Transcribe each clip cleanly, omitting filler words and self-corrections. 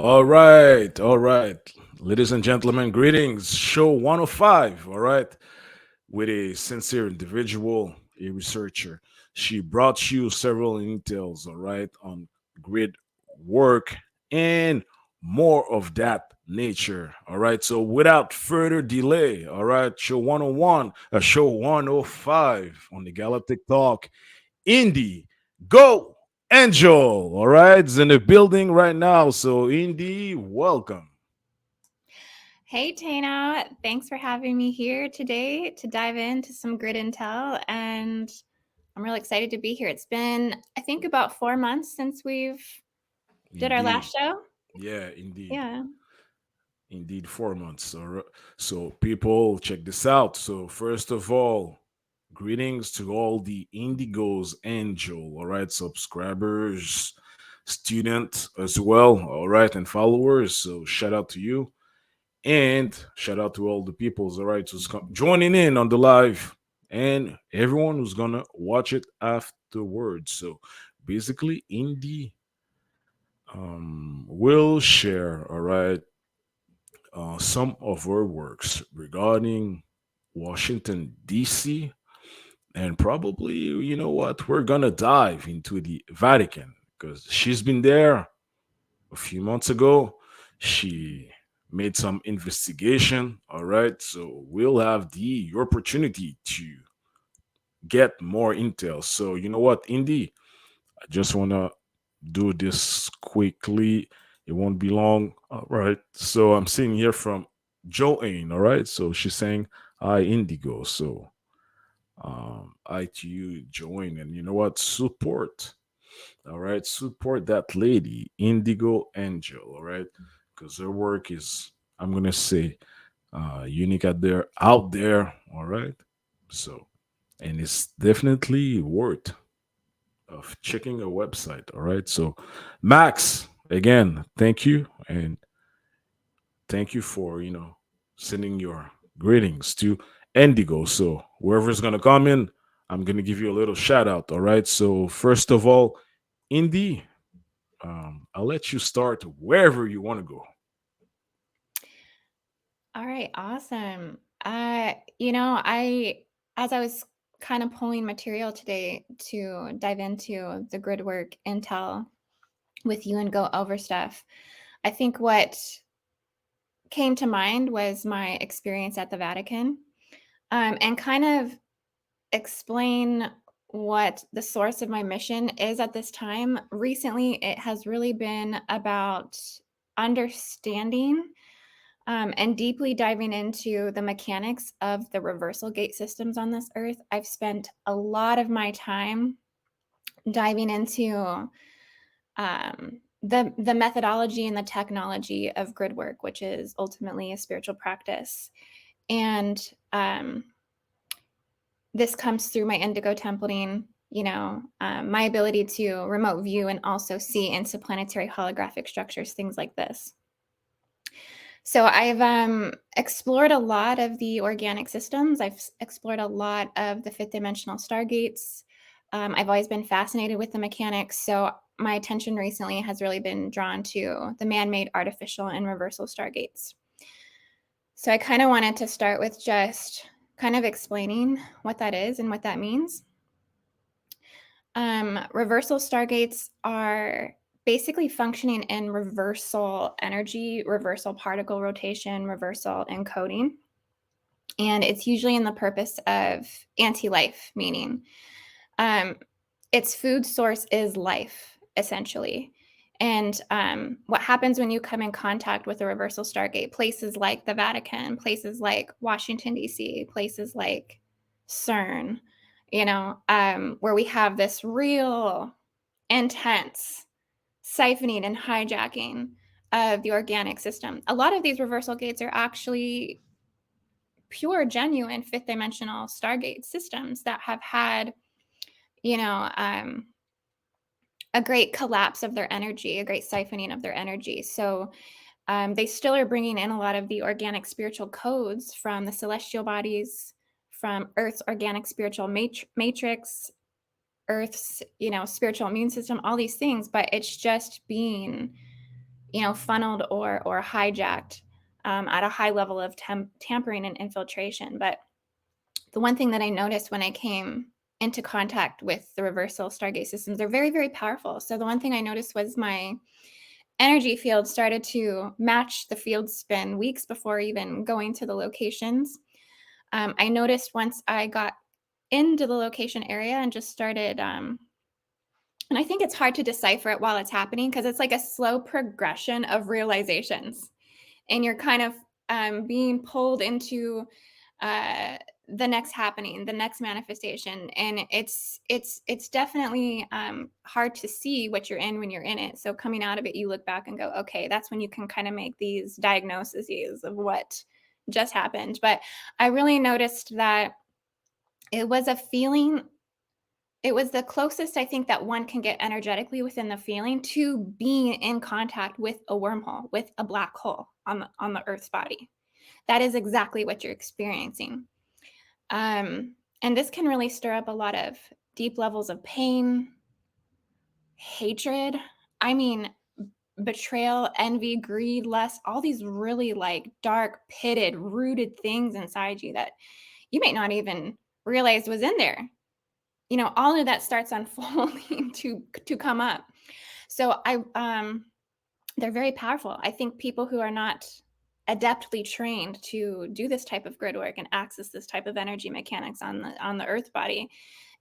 All right, all right. Ladies and gentlemen, greetings. Show 105, all right, with a sincere individual, a researcher. She brought you several intels, all right, on grid work and more of that nature, all right. So without further delay, all right, show 101, show 105 on the Galactic Talk Indie, go Angel. All right, it's in the building right now. So Indie, welcome. Hey, Tana. Thanks for having me here today to dive into some grid intel. And I'm really excited to be here. It's been, I think, about 4 months since we've did our Indeed. last show. Yeah, indeed. Yeah. Indeed, 4 months. All right. So people, check this out. So first of all, greetings to all the Indigos Angel, all right, subscribers, students as well, all right, and followers. So shout out to you. And shout out to all the peoples, all right, who's joining in on the live and everyone who's gonna watch it afterwards. So basically, Indie will share, all right, some of her works regarding Washington, D.C. And probably, you know what, we're gonna dive into the Vatican because she's been there a few months ago. She made some investigation. All right. So we'll have the opportunity to get more intel. So, you know what, Indy? I just want to do this quickly. It won't be long. All right. So I'm seeing here from Joanne. All right. So she's saying, "Hi, Indigo." So I to you, Joanne. And you know what? Support. All right, support that lady, Indigo Angel. All right, because her work is, I'm gonna say, unique out there. All right, so and it's definitely worth of checking her website. All right, so Max, again, thank you and thank you for sending your greetings to Indigo. So whoever's gonna come in, I'm gonna give you a little shout out. All right, so first of all, Indy, I'll let you start wherever you want to go. All right. Awesome. As I was kind of pulling material today to dive into the grid work intel with you and go over stuff, I think what came to mind was my experience at the Vatican, and kind of explain what the source of my mission is at this time. Recently, it has really been about understanding and deeply diving into the mechanics of the reversal gate systems on this earth. I've spent a lot of my time diving into the methodology and the technology of grid work, which is ultimately a spiritual practice. And this comes through my indigo templating, my ability to remote view and also see into planetary holographic structures, things like this. So I've explored a lot of the organic systems. I've explored a lot of the fifth dimensional stargates. I've always been fascinated with the mechanics. So my attention recently has really been drawn to the man-made, artificial, and reversal stargates. So I kind of wanted to start with just kind of explaining what that is and what that means. Reversal stargates are basically functioning in reversal energy, reversal particle rotation, reversal encoding. And it's usually in the purpose of anti-life, meaning its food source is life, essentially. And what happens when you come in contact with a reversal stargate, places like the Vatican, places like Washington, D.C., places like CERN, where we have this real intense siphoning and hijacking of the organic system. A lot of these reversal gates are actually pure, genuine fifth dimensional stargate systems that have had, you know, um, a great collapse of their energy, a great siphoning of their energy. So they still are bringing in a lot of the organic spiritual codes from the celestial bodies, from Earth's organic spiritual matrix, Earth's, spiritual immune system, all these things. But it's just being, funneled or hijacked at a high level of tampering and infiltration. But the one thing that I noticed when I came into contact with the reversal Stargate systems, they're very, very powerful. So the one thing I noticed was my energy field started to match the field spin weeks before even going to the locations. I noticed once I got into the location area and just started, and I think it's hard to decipher it while it's happening because it's like a slow progression of realizations, and you're kind of being pulled into the next happening, the next manifestation, and it's definitely hard to see what you're in when you're in it. So coming out of it, you look back and go, okay, that's when you can kind of make these diagnoses of what just happened. But I really noticed that it was a feeling. It was the closest I think that one can get energetically within the feeling to being in contact with a wormhole, with a black hole on the Earth's body. That is exactly what you're experiencing. And this can really stir up a lot of deep levels of pain, hatred. I mean, betrayal, envy, greed, lust, all these really like dark, pitted, rooted things inside you that you might not even realize was in there. All of that starts unfolding to come up. So they're very powerful. I think people who are not adeptly trained to do this type of grid work and access this type of energy mechanics on the earth body,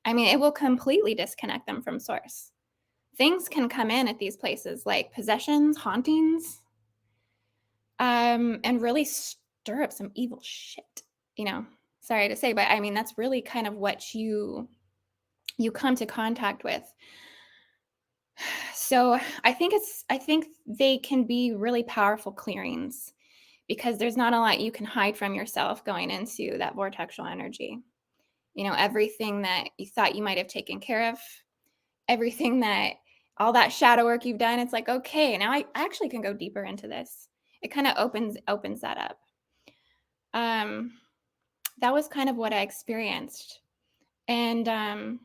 I mean, it will completely disconnect them from source. Things can come in at these places like possessions, hauntings, and really stir up some evil shit. Sorry to say, but I mean that's really kind of what you come to contact with. So I think they can be really powerful clearings because there's not a lot you can hide from yourself going into that vortexual energy. Everything that you thought you might have taken care of, everything that all that shadow work you've done, it's like, okay, now I actually can go deeper into this. It kind of opens that up. That was kind of what I experienced. And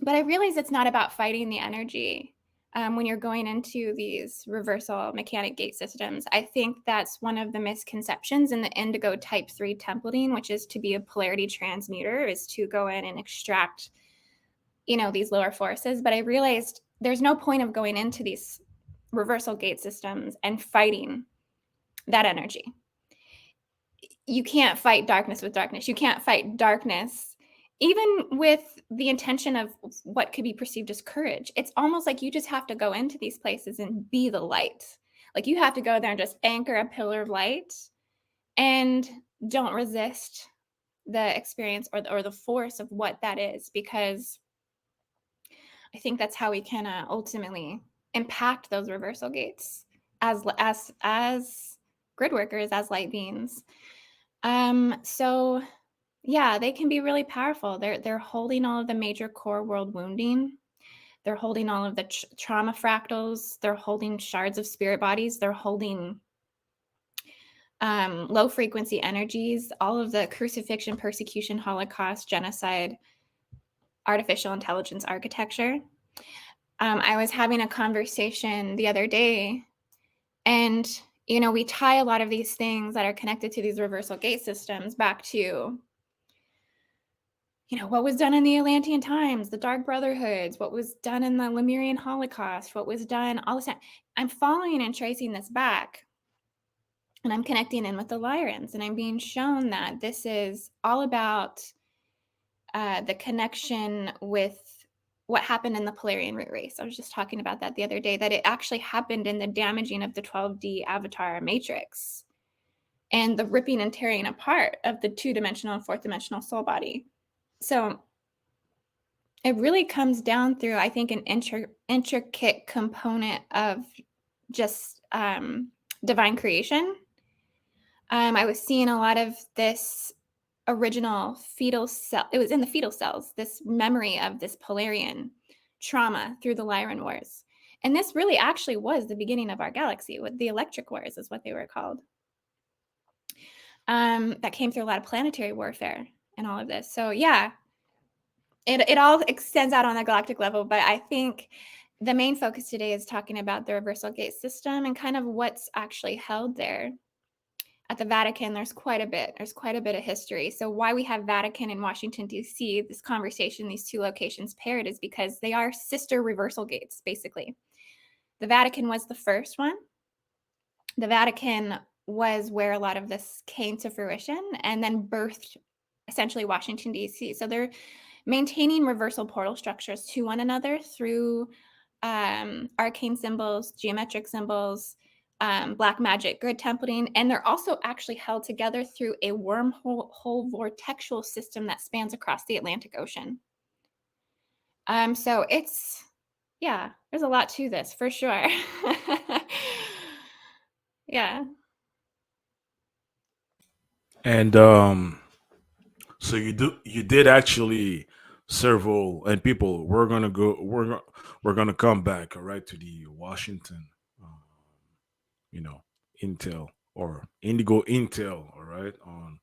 but I realize it's not about fighting the energy. When you're going into these reversal mechanic gate systems, I think that's one of the misconceptions in the indigo type 3 templating, which is to be a polarity transmuter, is to go in and extract, these lower forces. But I realized there's no point of going into these reversal gate systems and fighting that energy. You can't fight darkness with darkness. You can't fight darkness even with the intention of what could be perceived as courage. It's almost like you just have to go into these places and be the light. Like you have to go there and just anchor a pillar of light and don't resist the experience or the force of what that is, because I think that's how we can ultimately impact those reversal gates as grid workers, as light beings. So yeah, they can be really powerful. They're holding all of the major core world wounding. They're holding all of the trauma fractals. They're holding shards of spirit bodies. They're holding low frequency energies, all of the crucifixion, persecution, Holocaust, genocide, artificial intelligence architecture. I was having a conversation the other day, and we tie a lot of these things that are connected to these reversal gate systems back to what was done in the Atlantean times, the Dark Brotherhoods, what was done in the Lemurian Holocaust, what was done all this time. I'm following and tracing this back, and I'm connecting in with the Lyrians, and I'm being shown that this is all about the connection with what happened in the Polarian root race. I was just talking about that the other day, that it actually happened in the damaging of the 12D avatar matrix and the ripping and tearing apart of the 2-dimensional and 4th-dimensional soul body. So it really comes down through, I think, an intricate component of just divine creation. I was seeing a lot of this original fetal cell. It was in the fetal cells, this memory of this Polarian trauma through the Lyran Wars. And this really actually was the beginning of our galaxy. With the Electric Wars is what they were called. That came through a lot of planetary warfare and all of this. So yeah, it all extends out on a galactic level, but I think the main focus today is talking about the reversal gate system and kind of what's actually held there. At the Vatican, there's quite a bit. There's quite a bit of history. So why we have Vatican and Washington, D.C., this conversation, these two locations paired, is because they are sister reversal gates, basically. The Vatican was the first one. The Vatican was where a lot of this came to fruition and then birthed essentially Washington, D.C. So they're maintaining reversal portal structures to one another through arcane symbols, geometric symbols, black magic, grid templating, and they're also actually held together through a wormhole vortexual system that spans across the Atlantic Ocean. So it's, yeah, there's a lot to this for sure. Yeah. And so you did actually several, and people, we're gonna come back, all right, to the Washington, um, you know, Intel or Indigo Intel, all right, on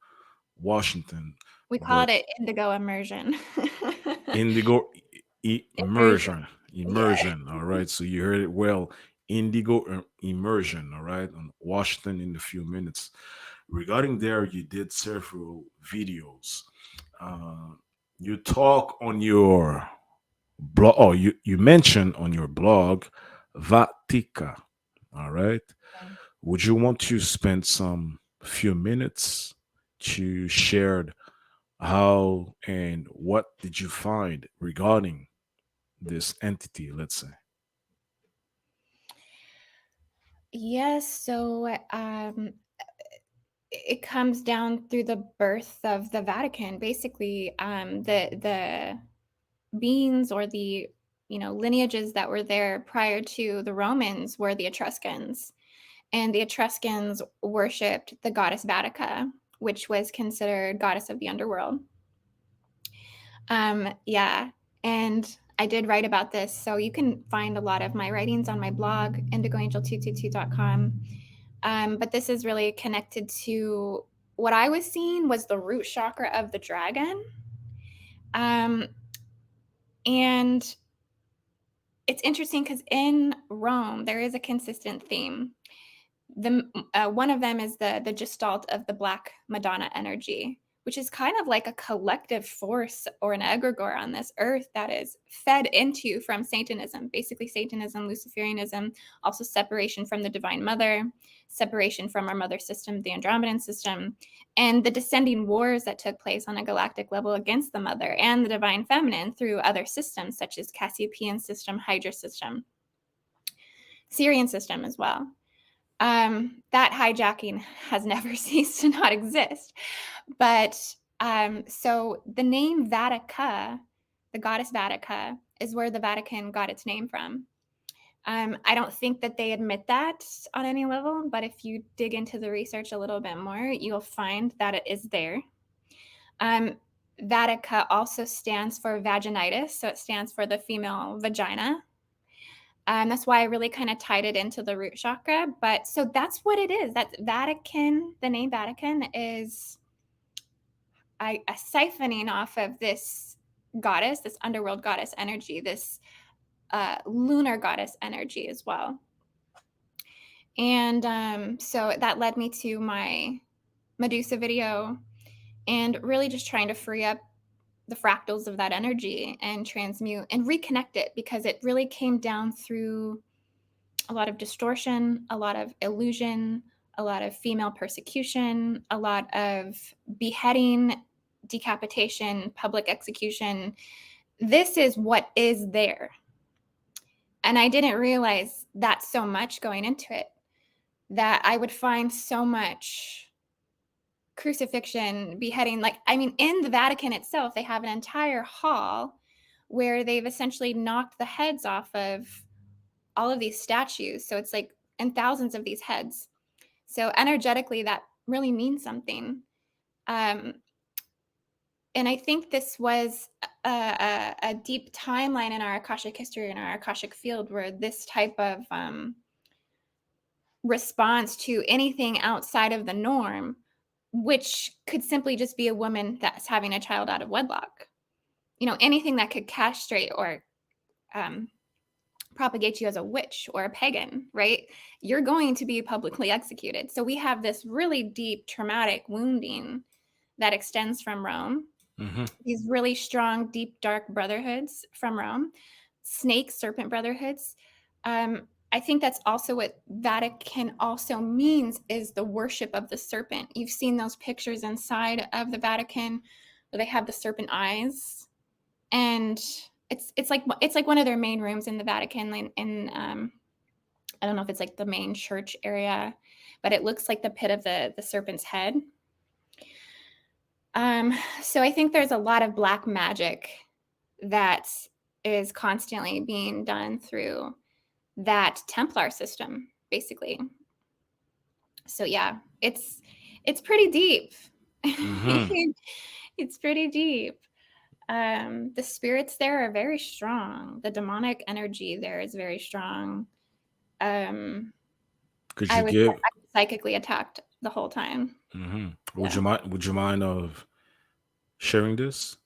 Washington, We call but it Indigo Immersion. Indigo Immersion. Yeah. Immersion, all right. So you heard it well, Indigo Immersion, all right, on Washington in a few minutes. Regarding there, you did several videos. Uh, you talk on your blog. Oh, you mentioned on your blog Vatica. All right. Would you want to spend some few minutes to share how and what did you find regarding this entity? Let's say. Yes. So it comes down through the birth of the Vatican. Basically, the beings or the lineages that were there prior to the Romans were the Etruscans, and the Etruscans worshipped the goddess Vatica, which was considered goddess of the underworld. Yeah, and I did write about this, so you can find a lot of my writings on my blog, IndigoAngel222.com. But this is really connected to what I was seeing was the root chakra of the dragon. Um, and it's interesting because in Rome, there is a consistent theme. One of them is the gestalt of the Black Madonna energy, which is kind of like a collective force or an egregore on this earth that is fed into from Satanism, basically Satanism, Luciferianism, also separation from the Divine Mother, separation from our mother system, the Andromedan system, and the descending wars that took place on a galactic level against the Mother and the Divine Feminine through other systems such as Cassiopeian system, Hydra system, Syrian system as well. That hijacking has never ceased to not exist. But so the name Vatica, the goddess Vatica, is where the Vatican got its name from. I don't think that they admit that on any level, but if you dig into the research a little bit more, you'll find that it is there. Vatica also stands for vaginitis, so it stands for the female vagina. That's why I really kind of tied it into the root chakra. But so that's what it is. That's Vatican. The name Vatican is a siphoning off of this goddess, this underworld goddess energy, this lunar goddess energy as well. And so that led me to my Medusa video and really just trying to free up the fractals of that energy and transmute and reconnect it, because it really came down through a lot of distortion, a lot of illusion, a lot of female persecution, a lot of beheading, decapitation, public execution. This is what is there. And I didn't realize that so much going into it, that I would find so much crucifixion, beheading. Like, I mean, in the Vatican itself, they have an entire hall where they've essentially knocked the heads off of all of these statues. So it's like, and thousands of these heads. So energetically, that really means something. Um, and I think this was a deep timeline in our Akashic history, in our Akashic field, where this type of response to anything outside of the norm, which could simply just be a woman that's having a child out of wedlock, anything that could castrate or propagate you as a witch or a pagan, right? You're going to be publicly executed. So we have this really deep traumatic wounding that extends from Rome, Mm-hmm. these really strong, deep, dark brotherhoods from Rome, snake, serpent brotherhoods. I think that's also what Vatican also means, is the worship of the serpent. You've seen those pictures inside of the Vatican where they have the serpent eyes, and it's like one of their main rooms in the Vatican. In I don't know if it's like the main church area, but it looks like the pit of the serpent's head. So I think there's a lot of black magic that is constantly being done through that Templar system, basically. So yeah, it's pretty deep. Mm-hmm. It's pretty deep. The spirits there are very strong. The demonic energy there is very strong. Um, Could I you was give? psychically attacked the whole time. Mm-hmm. Would Yeah, you mind? Would you mind of sharing this?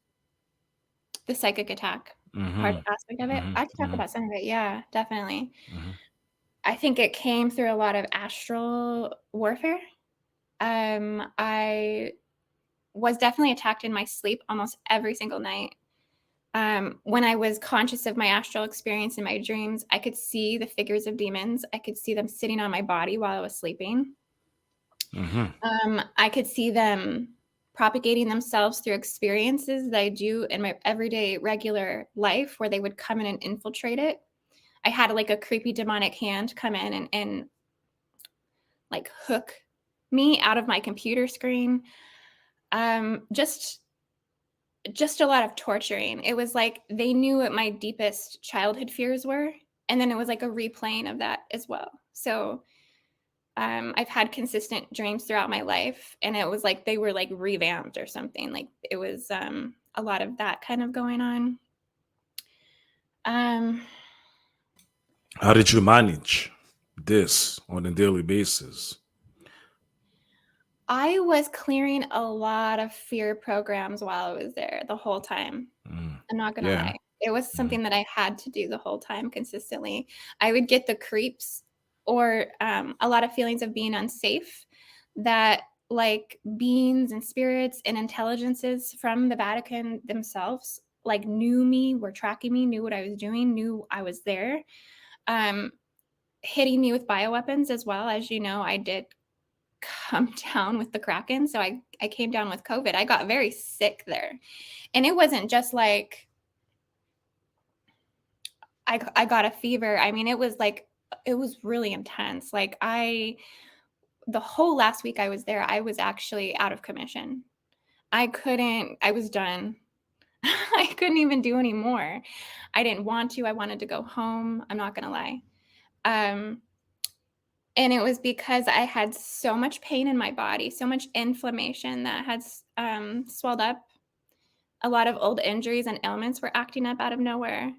the psychic attack part Mm-hmm. aspect of it. Mm-hmm. I could talk Mm-hmm. about some of it. Yeah, definitely. Mm-hmm. I think it came through a lot of astral warfare. I was definitely attacked in my sleep almost every single night. When I was conscious of my astral experience in my dreams, I could see the figures of demons. I could see them sitting on my body while I was sleeping. Mm-hmm. I could see them propagating themselves through experiences that I do in my everyday regular life, where they would come in and infiltrate it. I had like a creepy demonic hand come in and like hook me out of my computer screen. Um, just just a lot of torturing. It was like they knew what my deepest childhood fears were, and then it was like a replaying of that as well. So I've had consistent dreams throughout my life, and it was like they were like revamped or something. Like it was a lot of that kind of going on. Um, How did you manage this on a daily basis? I was clearing a lot of fear programs while I was there the whole time. Mm. I'm not gonna Yeah. lie. It was Mm. something that I had to do the whole time consistently. I would get the creeps or a lot of feelings of being unsafe, that like beings and spirits and intelligences from the Vatican themselves like knew me, were tracking me, knew what I was doing, knew I was there. Um, Hitting me with bioweapons as well. As you know, I did come down with the Kraken. So I came down with COVID. I got very sick there. And it wasn't just like I got a fever. I mean, it was like it was really intense. Like the whole last week I was there, I was actually out of commission. I was done. I couldn't even do anymore. I didn't want to. I wanted to go home. I'm not gonna lie. Um, and it was because I had so much pain in my body, so much inflammation that had swelled up. A lot of old injuries and ailments were acting up out of nowhere.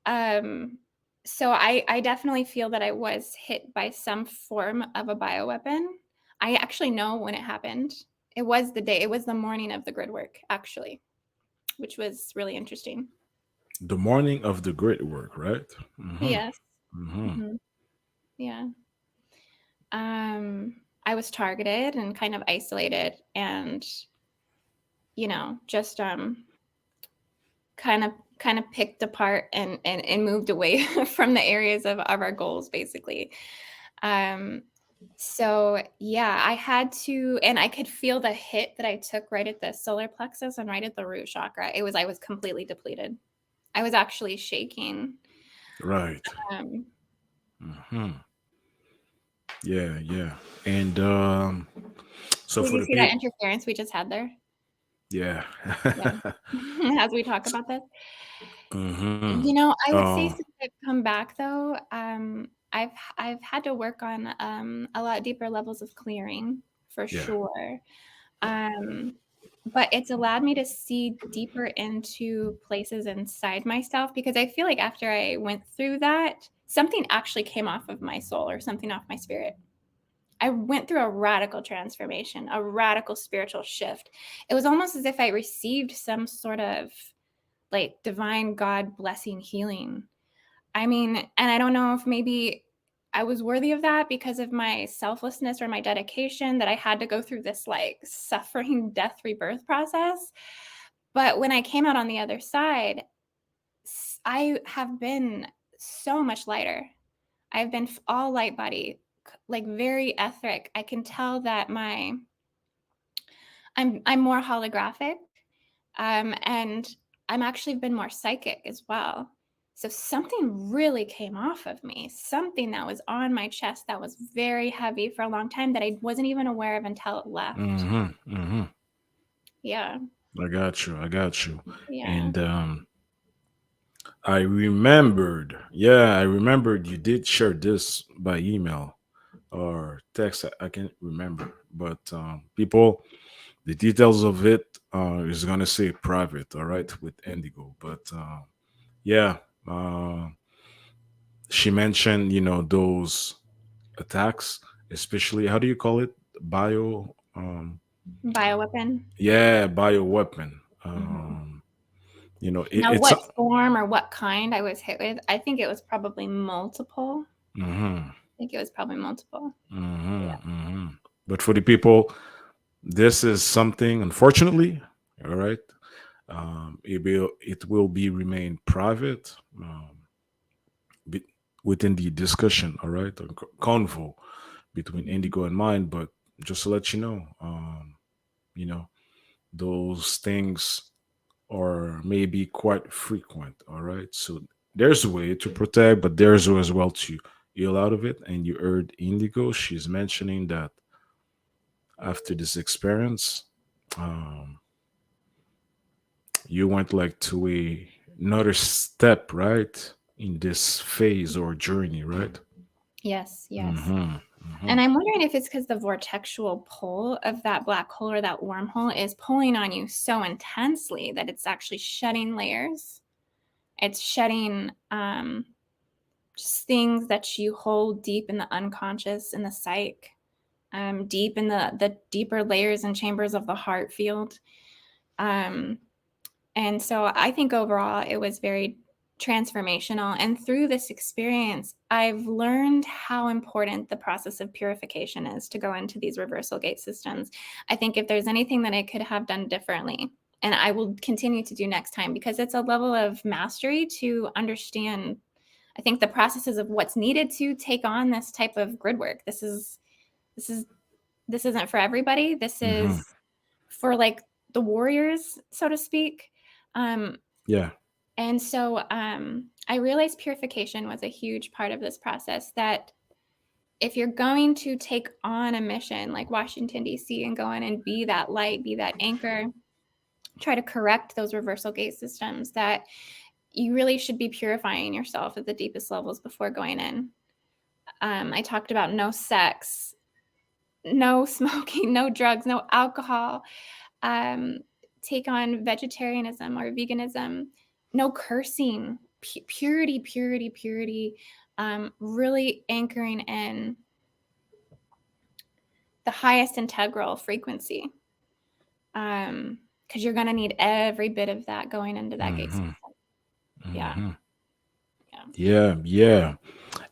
Um, so I definitely feel that I was hit by some form of a bioweapon. I actually know when it happened. It was the morning of the Gridwork, actually, which was really interesting. The morning of the great work, right? Mm-hmm. Yes. Mm-hmm. Hmm. Yeah. I was targeted and kind of isolated, and just kind of picked apart and moved away from the areas of our goals, basically. Um, so yeah, I had to, and I could feel the hit that I took right at the solar plexus and right at the root chakra. I was completely depleted. I was actually shaking. Right. Um, Mm-hmm. Yeah, yeah. And so did for you the see that people, interference we just had there? yeah. Yeah. As we talk about this, Mm-hmm. I would say since I've come back though, I've had to work on a lot deeper levels of clearing for Yeah. sure. Um, but it's allowed me to see deeper into places inside myself, because I feel like after I went through that, something actually came off of my soul or something off my spirit. I went through a radical transformation, a radical spiritual shift. It was almost as if I received some sort of like divine God blessing healing. I mean, and I don't know if maybe I was worthy of that because of my selflessness or my dedication that I had to go through this like suffering death rebirth process. But when I came out on the other side, I have been so much lighter. I've been all light body, like very etheric. I can tell that I'm more holographic, and I'm actually been more psychic as well. So something really came off of me, something that was on my chest that was very heavy for a long time that I wasn't even aware of until it left. Mm-hmm. Mm-hmm. Yeah, I got you. I got you. yeah. And I remembered. Yeah, I remembered you did share this by email or text. I can't remember, but people, the details of it is gonna say private. All right, with Indigo, but yeah, uh, she mentioned those attacks, especially how do you call it? Bio. Bioweapon. Yeah, bio weapon. Mhm. Now, It's. what form or what kind I was hit with, I think it was probably multiple. Mhm. I think it was probably multiple. Yeah. Hmm. But for the people, this is something, unfortunately, all right. It will be remain private be, within the discussion, all right, or convo between Mhm. Indigo and mine. But just to let you know, you know, those things are maybe quite frequent, all right. So there's a way to protect, but there's a way as well to heal out of it. And you heard Indigo; she's mentioning that after this experience, um, you went like to another step, right, in this phase or journey, right? Yes, yes. Mm-hmm. Mm-hmm. And I'm wondering if it's because the vortexual pull of that black hole or that wormhole is pulling on you so intensely that it's actually shedding layers. It's shedding just things that you hold deep in the unconscious, in the psyche, deep in the deeper layers and chambers of the heart field. Um, And so I think overall it was very transformational. And through this experience, I've learned how important the process of purification is to go into these reversal gate systems. I think if there's anything that I could have done differently, and I will continue to do next time because it's a level of mastery to understand, I think, the processes of what's needed to take on this type of grid work. This is this isn't for everybody. This Mm-hmm. is for like the warriors, so to speak. Um, Yeah. and so I realized purification was a huge part of this process. That if you're going to take on a mission like Washington, D.C., and go in and be that light, be that anchor, try to correct those reversal gate systems, that you really should be purifying yourself at the deepest levels before going in. I talked about no sex, no smoking, no drugs, no alcohol, um, take on vegetarianism or veganism, no cursing, purity, purity, purity, really anchoring in the highest integral frequency. Because you're going to need every bit of that going into that gate Mm-hmm. system. Yeah. Mm-hmm. Yeah. Yeah. Yeah.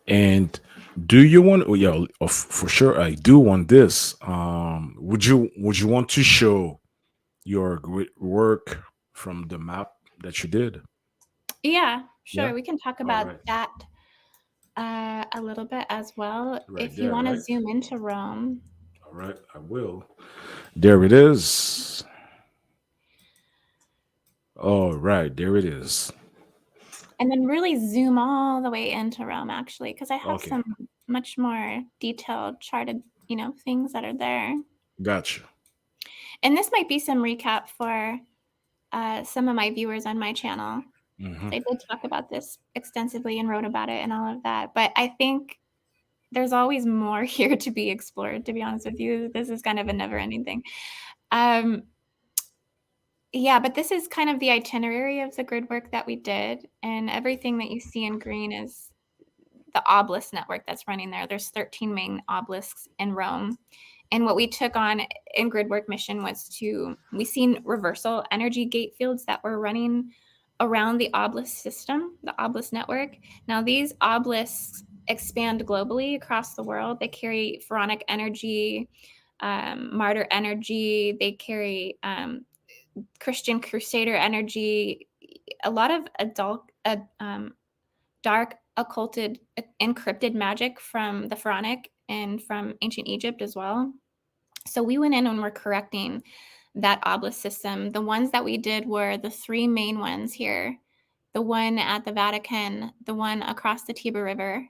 And do you want? Oh, yeah, for sure. I do want this. Would you want to show your great work from the map that you did? Yeah, sure. Yeah. We can talk All about right. that a little bit as well. Right If you there. want to Right. zoom into Rome. All right. I will. There it is. All right. There it is. And then really zoom all the way into Rome, actually, because I have Okay. some much more detailed charted, things that are there. Gotcha. And this might be some recap for some of my viewers on my channel. Mm-hmm. I did talk about this extensively and wrote about it and all of that. But I think there's always more here to be explored, to be honest with you. This is kind of a never ending thing. Um, yeah, but this is kind of the itinerary of the grid work that we did. And everything that you see in green is the obelisk network that's running there. There's 13 main obelisks in Rome. And what we took on in Gridwork mission was we seen reversal energy gate fields that were running around the obelisk system, the obelisk network. Now, these obelisks expand globally across the world. They carry pharaonic energy, martyr energy. They carry Christian crusader energy, a lot of dark, occulted, encrypted magic from the pharaonic and from ancient Egypt as well. So we went in and we're correcting that obelisk system. The ones that we did were the three main ones here, the one at the Vatican, the one across the Tiber River.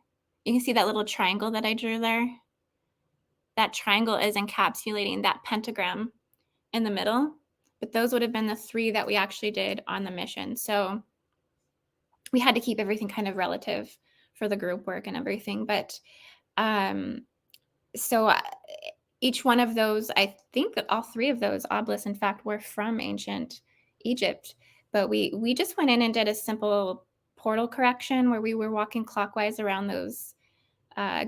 You can see that little triangle that I drew there. That triangle is encapsulating that pentagram in the middle. But those would have been the three that we actually did on the mission. So we had to keep everything kind of relative for the group work and everything. But so each one of those, I think that all three of those obelisks, in fact, were from ancient Egypt. But we just went in and did a simple portal correction where we were walking clockwise around those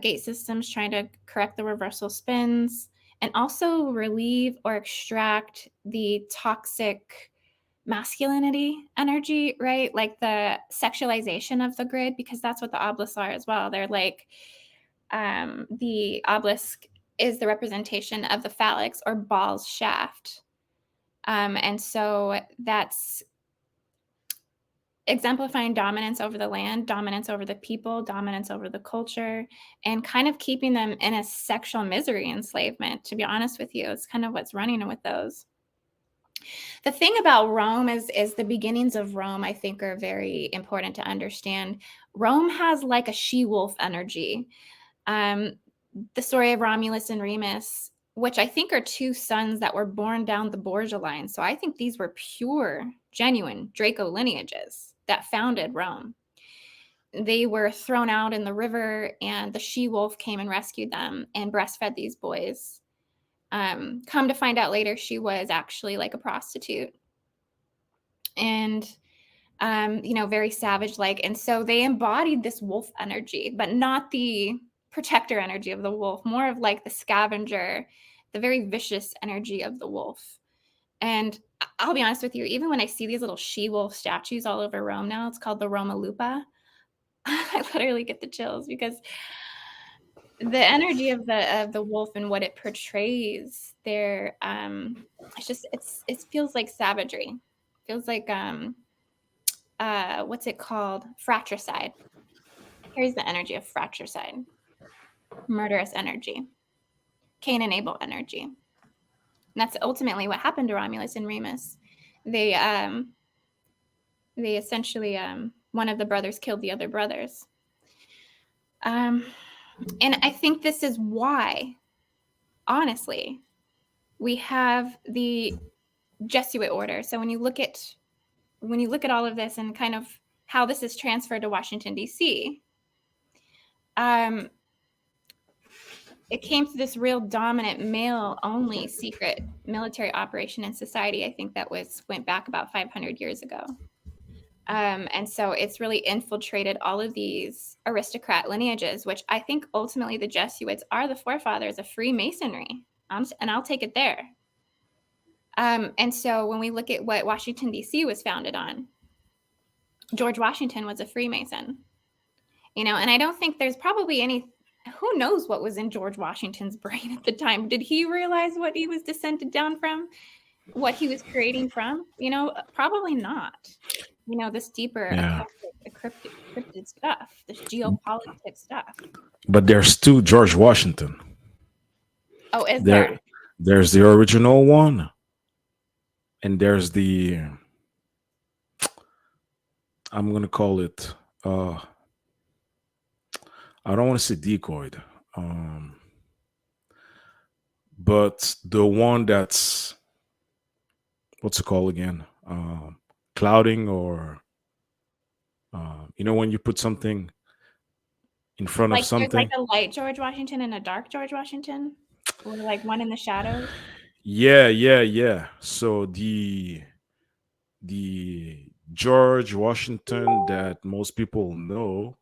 gate systems, trying to correct the reversal spins and also relieve or extract the toxic masculinity energy, right? Like the sexualization of the grid, because that's what the obelisks are as well. They're like, the obelisk is the representation of the phalanx or ball's shaft. And so that's exemplifying dominance over the land, dominance over the people, dominance over the culture, and kind of keeping them in a sexual misery enslavement, to be honest with you. It's kind of what's running with those. The thing about Rome is the beginnings of Rome, I think, are very important to understand. Rome has like a she-wolf energy. The story of Romulus and Remus, which I think are two sons that were born down the Borgia line. So I think these were pure, genuine Draco lineages that founded Rome. They were thrown out in the river, and the she-wolf came and rescued them and breastfed these boys. Come to find out later, she was actually like a prostitute. And very savage like. And so they embodied this wolf energy, but not the protector energy of the wolf, more of like the scavenger, the very vicious energy of the wolf. And I'll be honest with you, even when I see these little she-wolf statues all over Rome now, it's called the Roma Lupa, I literally get the chills because the energy of the wolf and what it portrays there, it feels like savagery. It feels like what's it called? Fratricide. Here's the energy of fratricide. Murderous energy. Cain and Abel energy. And that's ultimately what happened to Romulus and Remus. They essentially, one of the brothers killed the other brothers. And I think this is why, honestly, we have the Jesuit order. So when you look at all of this and kind of how this is transferred to Washington, D.C., it came to this real dominant male-only secret military operation in society. I think that went back about 500 years ago. And so it's really infiltrated all of these aristocrat lineages, which I think ultimately the Jesuits are the forefathers of Freemasonry. And I'll take it there. And so when we look at what Washington, D.C. was founded on, George Washington was a Freemason. And I don't think there's probably who knows what was in George Washington's brain at the time. Did he realize what he was descended down from? What he was creating from? Probably not. This deeper occultic, cryptid stuff, this geopolitics stuff. But there's two George Washington. Oh, is there? There's the original one, and there's the, I'm gonna call it, I don't want to say decoyed, but the one that's, what's it called again? Clouding, or when you put something in front of something. There's like a light George Washington and a dark George Washington, or like one in the shadows. Yeah. So the George Washington that most people know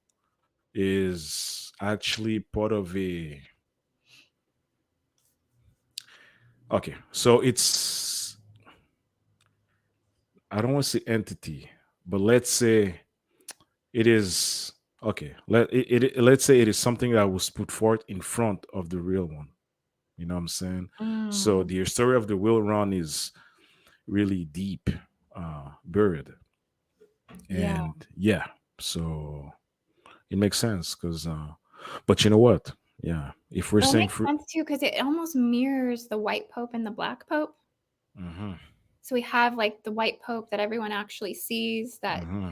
is actually part of a. Okay, so it's, I don't want to say entity. but let's say it is okay. Let's say it is something that was put forth in front of the real one. You know what I'm saying? So Mm, the story of the will run is really deep, buried, yeah. and yeah, so it makes sense because, but you know what? Yeah, if we're Well, it saying makes free, sense too because it almost mirrors the white pope and the black pope. hmm So we have like the white pope that everyone actually sees that hmm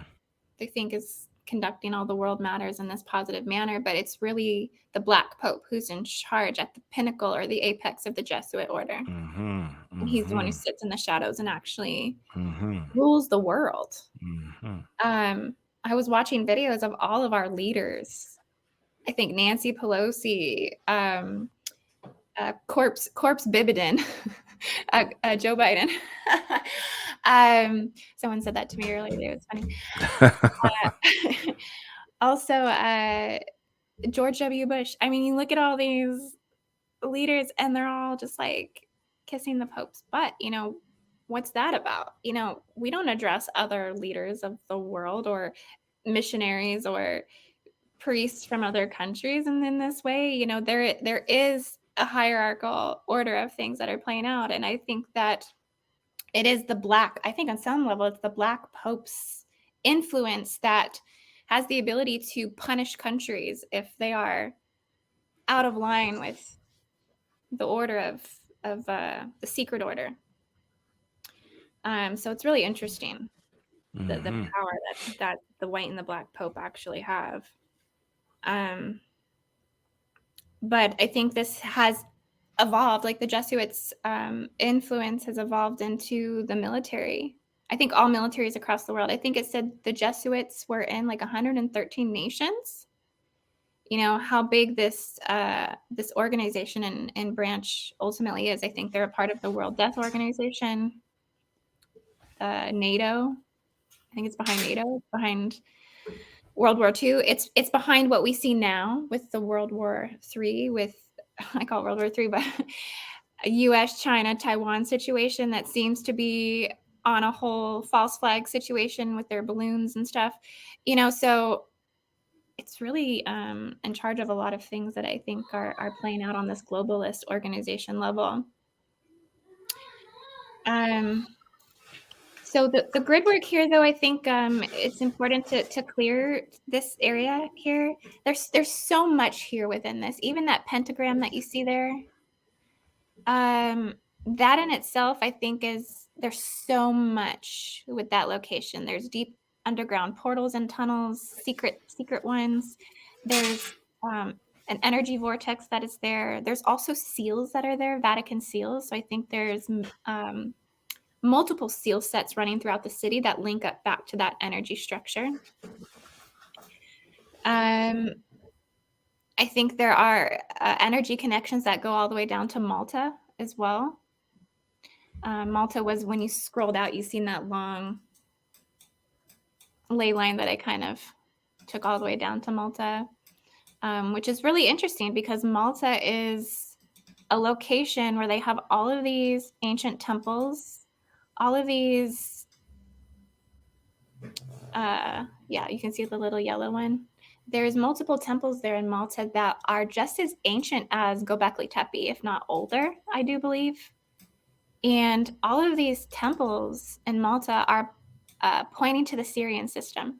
they think is conducting all the world matters in this positive manner, but it's really the black pope who's in charge at the pinnacle or the apex of the Jesuit order. hmm And he's the one who hmm sits in the shadows and actually hmm rules the world. hmm Um, I was watching videos of all of our leaders. I think Nancy Pelosi, corpse Bibiden, Joe Biden. Someone said that to me earlier. It was funny. Also, George W. Bush. I mean, you look at all these leaders, and they're all just like kissing the Pope's butt. What's that about? We don't address other leaders of the world or missionaries or priests from other countries and in this way. There is a hierarchical order of things that are playing out, and I think that I think on some level it's the black pope's influence that has the ability to punish countries if they are out of line with the order of the secret order. So it's really interesting the hmm power that the white and the black pope actually have. Um, but I think this has evolved, like the Jesuits' influence has evolved into the military. I think all militaries across the world. I think it said the Jesuits were in like 113 nations. How big this organization and branch ultimately is. I think they're a part of the World Death Organization, NATO. I think it's behind NATO. It's behind World War II. It's behind what we see now with the World War III. With I call it World War III, but a U.S. China Taiwan situation that seems to be on a whole false flag situation with their balloons and stuff. So it's really in charge of a lot of things that I think are playing out on this globalist organization level. Um, so the grid work here, though, I think it's important to clear this area here. There's so much here within this. Even that pentagram that you see there, that in itself, I think there's so much with that location. There's deep underground portals and tunnels, secret ones. There's an energy vortex that is there. There's also seals that are there, Vatican seals. So I think there's multiple seal sets running throughout the city that link up back to that energy structure. Um, I think there are energy connections that go all the way down to Malta as well. Malta was, when you scrolled out, you seen that long ley line that I kind of took all the way down to Malta, which is really interesting because Malta is a location where they have all of these ancient temples, all of these, yeah, you can see the little yellow one. There's multiple temples there in Malta that are just as ancient as Göbekli Tepe, if not older, I do believe. And all of these temples in Malta are pointing to the Syrian system.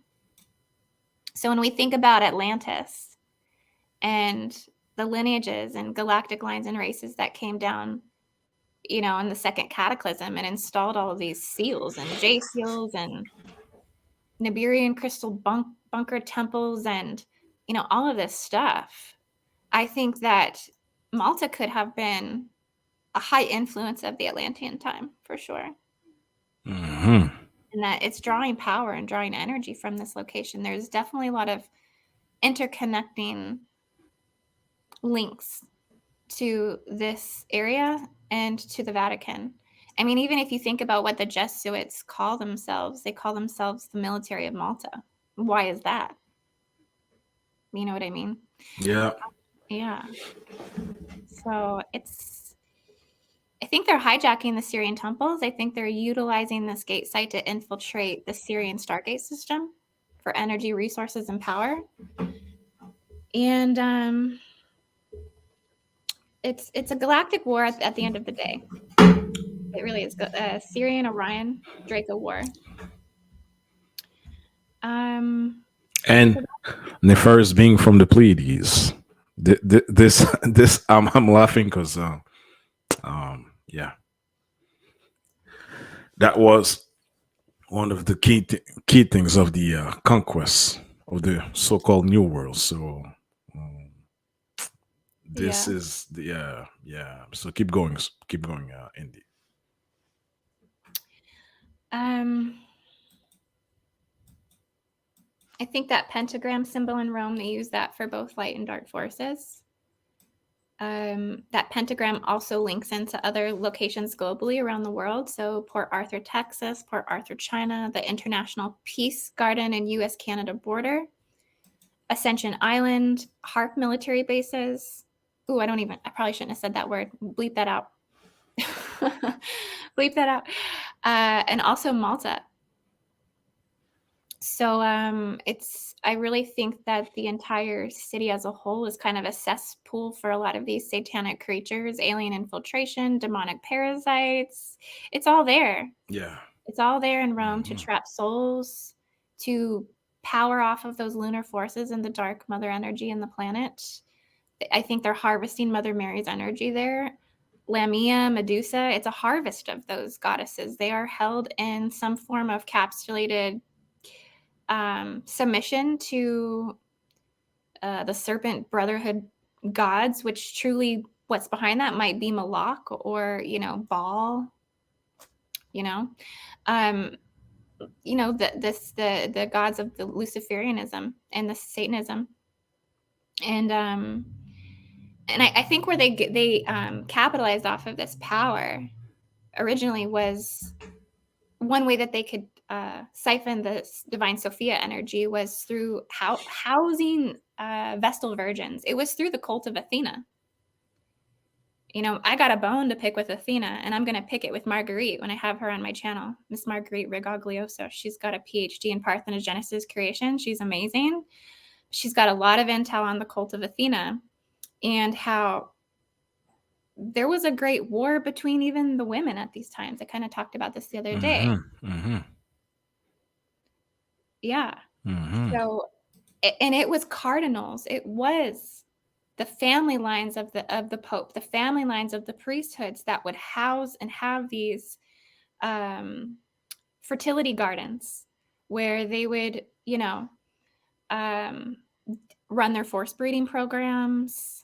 So when we think about Atlantis and the lineages and galactic lines and races that came down, in the second cataclysm and installed all of these seals and J seals and Nibirian crystal bunker temples and, all of this stuff, I think that Malta could have been a high influence of the Atlantean time for sure. hmm And that it's drawing power and drawing energy from this location. There's definitely a lot of interconnecting links to this area and to the Vatican. I mean, even if you think about what the Jesuits call themselves, they call themselves the military of Malta. Why is that? You know what I mean? yeah. Yeah. So it's I think they're hijacking the Syrian temples. I think they're utilizing this gate site to infiltrate the Syrian Stargate system for energy, resources, and power. And it's a galactic war at the end of the day. It really is a Syrian Orion Draco war. And Nefer's being from the Pleiades. This I'm laughing because yeah, that was one of the key things of the conquest of the so-called New World. So um, this Yeah. is the yeah. So keep going, Indy. I think that pentagram symbol in Rome, they use that for both light and dark forces. That pentagram also links into other locations globally around the world. So Port Arthur, Texas, Port Arthur, China, the International Peace Garden and US-Canada border, Ascension Island, HARP military bases. Ooh, I probably shouldn't have said that word. Bleep that out. Bleep that out. And also Malta. So I really think that the entire city as a whole is kind of a cesspool for a lot of these satanic creatures, alien infiltration, demonic parasites. It's all there. Yeah. It's all there in Rome to Mhm. trap souls, to power off of those lunar forces and the dark mother energy in the planet. I think they're harvesting Mother Mary's energy there. Lamia, Medusa, it's a harvest of those goddesses. They are held in some form of capsulated submission to the serpent brotherhood gods, which truly what's behind that might be Malak or, Baal, you know. Um, the gods of the Luciferianism and the Satanism. And I think where they capitalized off of this power originally was one way that they could siphon the divine Sophia energy was through housing Vestal virgins. It was through the cult of Athena. I got a bone to pick with Athena, and I'm going to pick it with Marguerite when I have her on my channel, Miss Marguerite Rigoglioso. She's got a PhD in Parthenogenesis creation. She's amazing. She's got a lot of intel on the cult of Athena and how there was a great war between even the women at these times. I kind of talked about this the other day. Yeah. So, and it was cardinals. It was the family lines of the Pope, the family lines of the priesthoods that would house and have these fertility gardens where they would, run their force breeding programs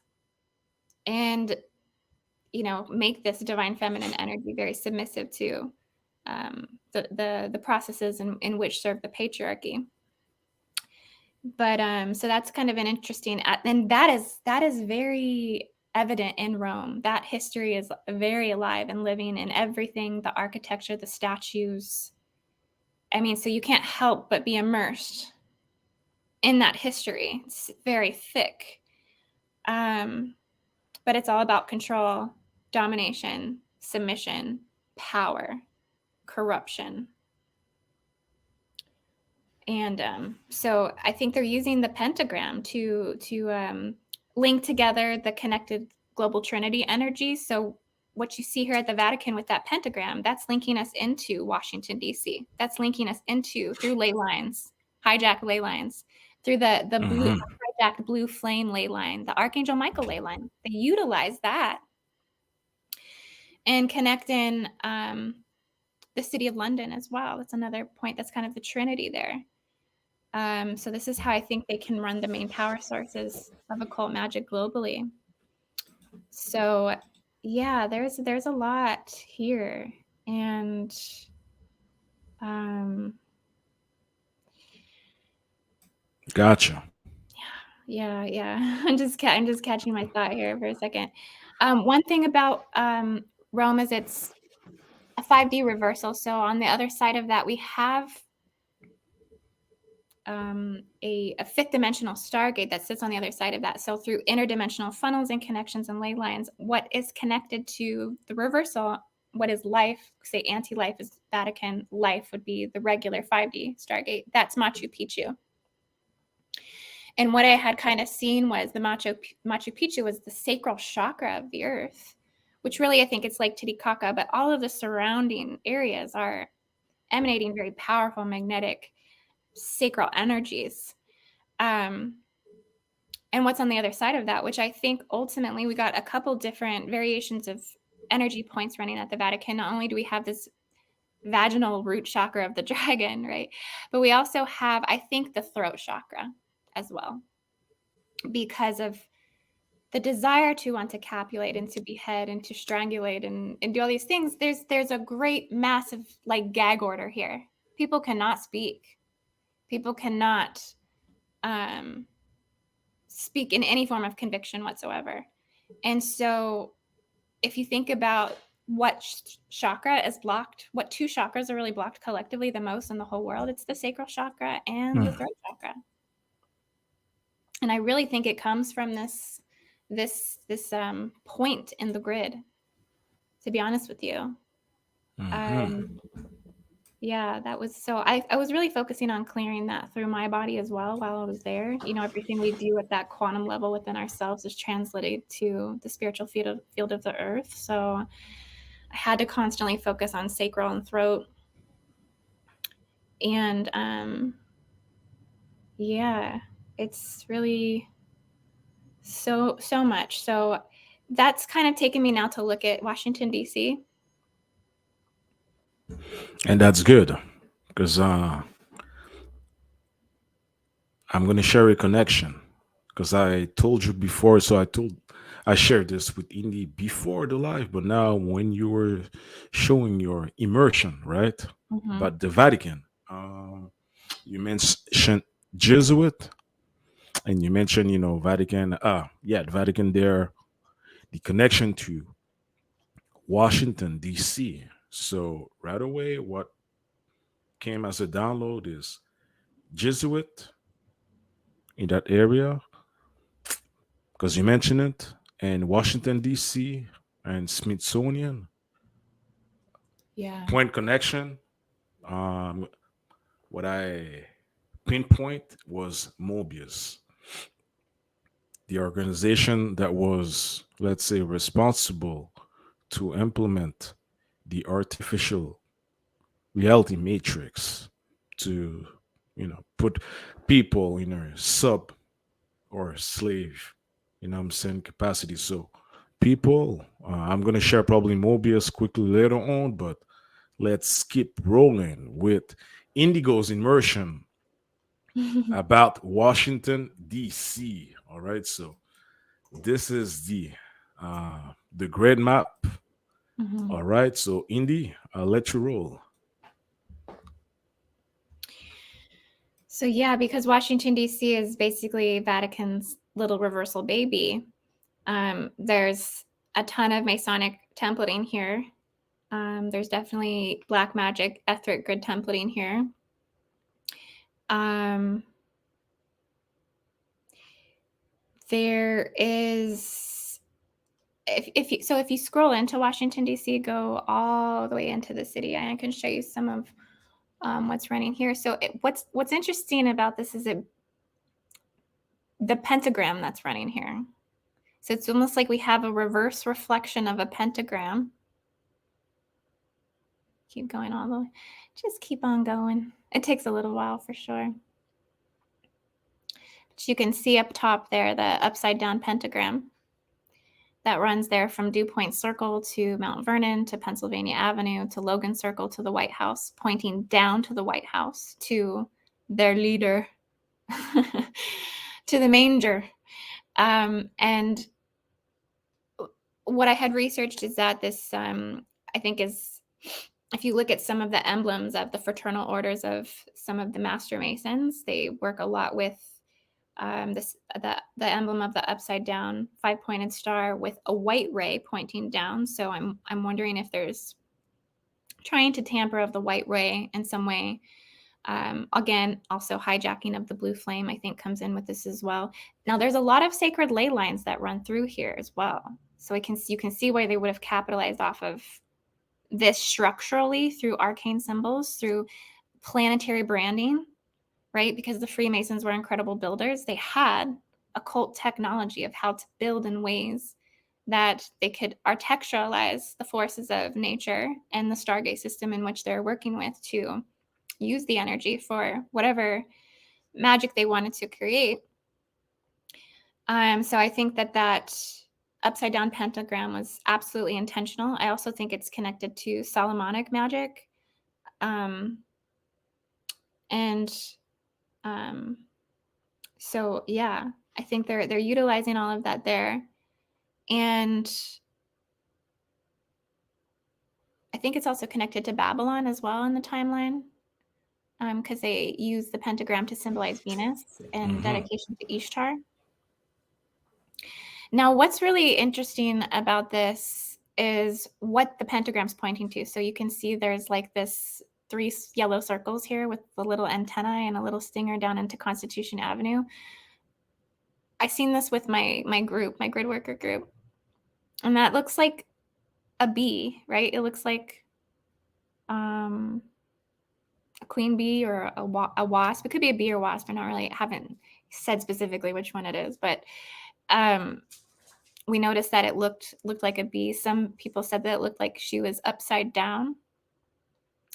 and, make this divine feminine energy very submissive to the processes in which serve the patriarchy. But so that's kind of an interesting, and that is very evident in Rome. That history is very alive and living in everything, the architecture, the statues. I mean, so you can't help but be immersed in that history. It's very thick. But it's all about control, domination, submission, power, corruption. And so I think they're using the pentagram to link together the connected global trinity energy. So what you see here at the Vatican with that pentagram, that's linking us into Washington, D.C. That's linking us into through ley lines, hijacked ley lines, through the blue hijacked blue flame ley line, the Archangel Michael ley line. They utilize that and connect in the city of London as well. That's another point. That's kind of the trinity there. So this is how I think they can run the main power sources of occult magic globally. So yeah, there's a lot here. And Gotcha. yeah. I'm just catching my thought here for a second. One thing about Rome is it's a 5D reversal. So on the other side of that, we have a fifth dimensional stargate that sits on the other side of that. So through interdimensional funnels and connections and ley lines, what is connected to the reversal, what is life, say anti-life is Vatican, life would be the regular 5D stargate. That's Machu Picchu. And what I had kind of seen was the Machu Picchu was the sacral chakra of the earth, which really I think it's like Titicaca, but all of the surrounding areas are emanating very powerful magnetic sacral energies. And what's on the other side of that, which I think ultimately we got a couple different variations of energy points running at the Vatican. Not only do we have this vaginal root chakra of the dragon, right? But we also have, I think, the throat chakra as well, because of the desire to want to copulate and to behead and to strangulate and do all these things. There's a great massive like gag order here. People cannot speak. People cannot speak in any form of conviction whatsoever. And so if you think about what chakra is blocked, what two chakras are really blocked collectively the most in the whole world, it's the sacral chakra and the throat chakra. And I really think it comes from this point in the grid, to be honest with you. Yeah, that was so I was really focusing on clearing that through my body as well while I was there. You know, everything we do at that quantum level within ourselves is translated to the spiritual field of the earth. So I had to constantly focus on sacral and throat. And yeah, it's really so much. So that's kind of taken me now to look at Washington, D.C. And that's good because I'm going to share a connection because I told you before. So I shared this with Indy before the live, but now when you were showing your immersion, right? But the Vatican, you mentioned Jesuit and you mentioned, Vatican. Yeah, the Vatican there, the connection to Washington, D.C. So right away, what came as a download is Jesuit in that area because you mentioned it, and Washington D.C. and Smithsonian. Yeah. Point connection. Um, what I pinpoint was Mobius, the organization that was, let's say, responsible to implement the artificial reality matrix to, put people in a sub or slave, I'm saying, capacity. So people, I'm going to share probably Mobius quickly later on, but let's keep rolling with Indigo's immersion about Washington, D.C. All right. So this is the grid map. All right. So Indy, I'll let you roll. So yeah, because Washington D.C. is basically Vatican's little reversal baby. There's a ton of Masonic templating here. There's definitely black magic etheric grid templating here. There is, if you scroll into Washington D.C., go all the way into the city, and I can show you some of what's running here. So what's interesting about this is the pentagram that's running here. So it's almost like we have a reverse reflection of a pentagram. Keep going all the way. Just keep on going. It takes a little while for sure. But you can see up top there the upside down pentagram that runs there from Dew Point Circle to Mount Vernon to Pennsylvania Avenue to Logan Circle to the White House, pointing down to the White House to their leader, to the manger. And what I had researched is that this, I think, is, if you look at some of the emblems of the fraternal orders of some of the Master Masons, they work a lot with the emblem of the upside down 5-pointed star with a white ray pointing down. So I'm wondering if there's trying to tamper of the white ray in some way Again, also hijacking of the blue flame, I think, comes in with this as well. Now, there's a lot of sacred ley lines that run through here as well. So you can see why they would have capitalized off of this structurally through arcane symbols, through planetary branding, right? Because the Freemasons were incredible builders. They had occult technology of how to build in ways that they could architecturalize the forces of nature and the Stargate system in which they're working with to use the energy for whatever magic they wanted to create. So I think that upside down pentagram was absolutely intentional. I also think it's connected to Solomonic magic. And so yeah, I think they're utilizing all of that there. And I think it's also connected to Babylon as well in the timeline, because they use the pentagram to symbolize Venus and dedication to Ishtar. Now, what's really interesting about this is what the pentagram's pointing to. So you can see there's like this 3 yellow circles here with the little antennae and a little stinger down into Constitution Avenue. I've seen this with my group, my grid worker group, and that looks like a bee, right? It looks like a queen bee or a wasp. It could be a bee or wasp. I haven't said specifically which one it is, but we noticed that it looked like a bee. Some people said that it looked like she was upside down.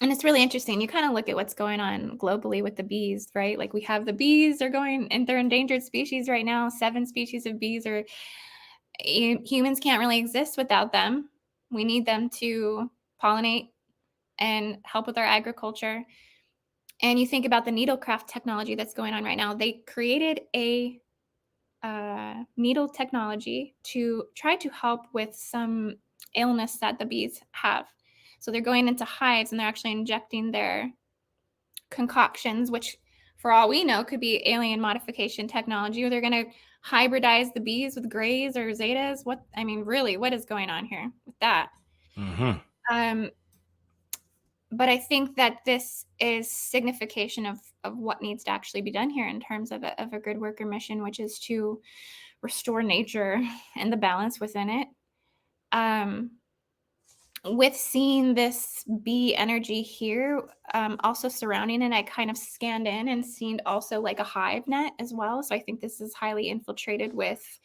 And it's really interesting. You kind of look at what's going on globally with the bees, right? Like we have the bees, they're endangered species right now. 7 species of bees are, humans can't really exist without them. We need them to pollinate and help with our agriculture. And you think about the needlecraft technology that's going on right now. They created a needle technology to try to help with some illness that the bees have. So they're going into hives and they're actually injecting their concoctions, which for all we know could be alien modification technology, or they're going to hybridize the bees with grays or zetas. Really, what is going on here with that? But I think that this is signification of what needs to actually be done here in terms of a grid worker mission, which is to restore nature and the balance within it. With seeing this bee energy here, also surrounding it, I kind of scanned in and seen also like a hive net as well. So I think this is highly infiltrated with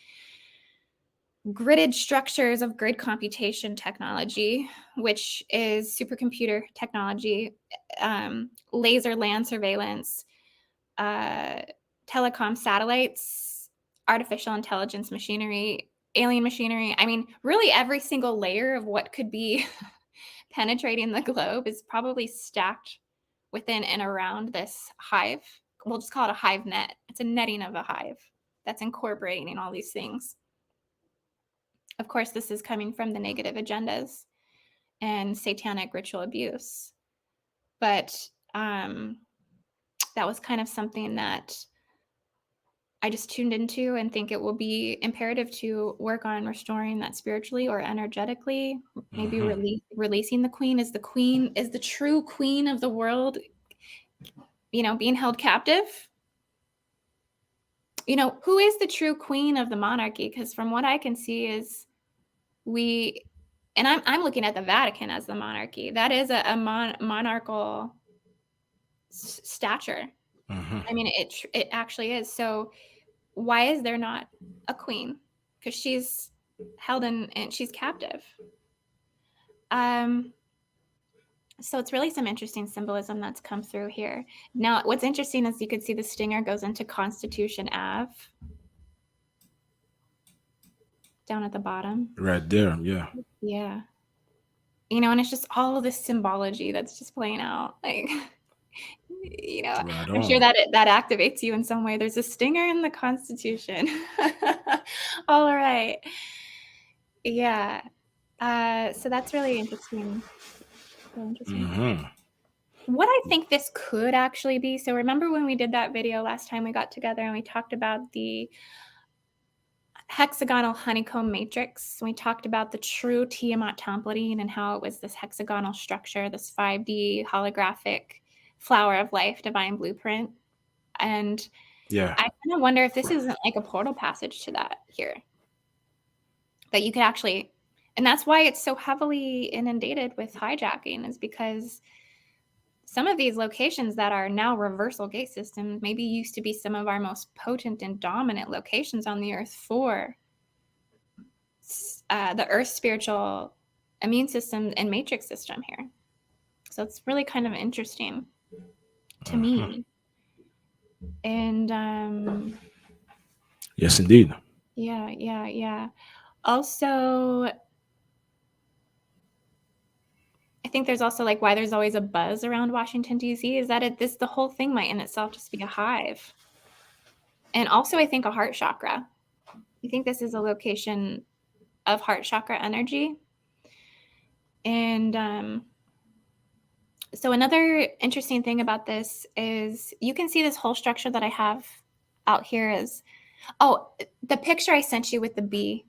gridded structures of grid computation technology, which is supercomputer technology, laser land surveillance, telecom satellites, artificial intelligence machinery, alien machinery. Really every single layer of what could be penetrating the globe is probably stacked within and around this hive. We'll just call it a hive net. It's a netting of a hive that's incorporating all these things. Of course, this is coming from the negative agendas and satanic ritual abuse. But that was kind of something that I just tuned into and think it will be imperative to work on restoring that spiritually or energetically, maybe releasing the queen. Is the true queen of the world, being held captive? Who is the true queen of the monarchy? Because from what I can see is I'm looking at the Vatican as the monarchy. That is a monarchical stature. It actually is. So why is there not a queen? Because she's held and she's captive. So it's really some interesting symbolism that's come through here. Now, what's interesting is you could see the stinger goes into Constitution Ave down at the bottom. Right there, yeah. Yeah. And it's just all of this symbology that's just playing out. Like, Right I'm sure that that activates you in some way. There's a stinger in the Constitution. All right. Yeah. So that's really interesting. What I think this could actually be. So remember when we did that video last time we got together and we talked about the hexagonal honeycomb matrix. We talked about the true Tiamat templating and how it was this hexagonal structure, this 5D holographic flower of life, divine blueprint. And Yeah. I kind of wonder if this isn't like a portal passage to that here, that you could actually, and that's why it's so heavily inundated with hijacking, is because some of these locations that are now reversal gate systems maybe used to be some of our most potent and dominant locations on the earth for the earth's spiritual immune system and matrix system here. So it's really kind of interesting to Mhm. me. And Yes, indeed. yeah. Also, I think there's also like why there's always a buzz around Washington D.C. is that the whole thing might in itself just be a hive. And also, I think a heart chakra. I think this is a location of heart chakra energy. And so another interesting thing about this is you can see this whole structure that I have out here is, oh, the picture I sent you with the bee.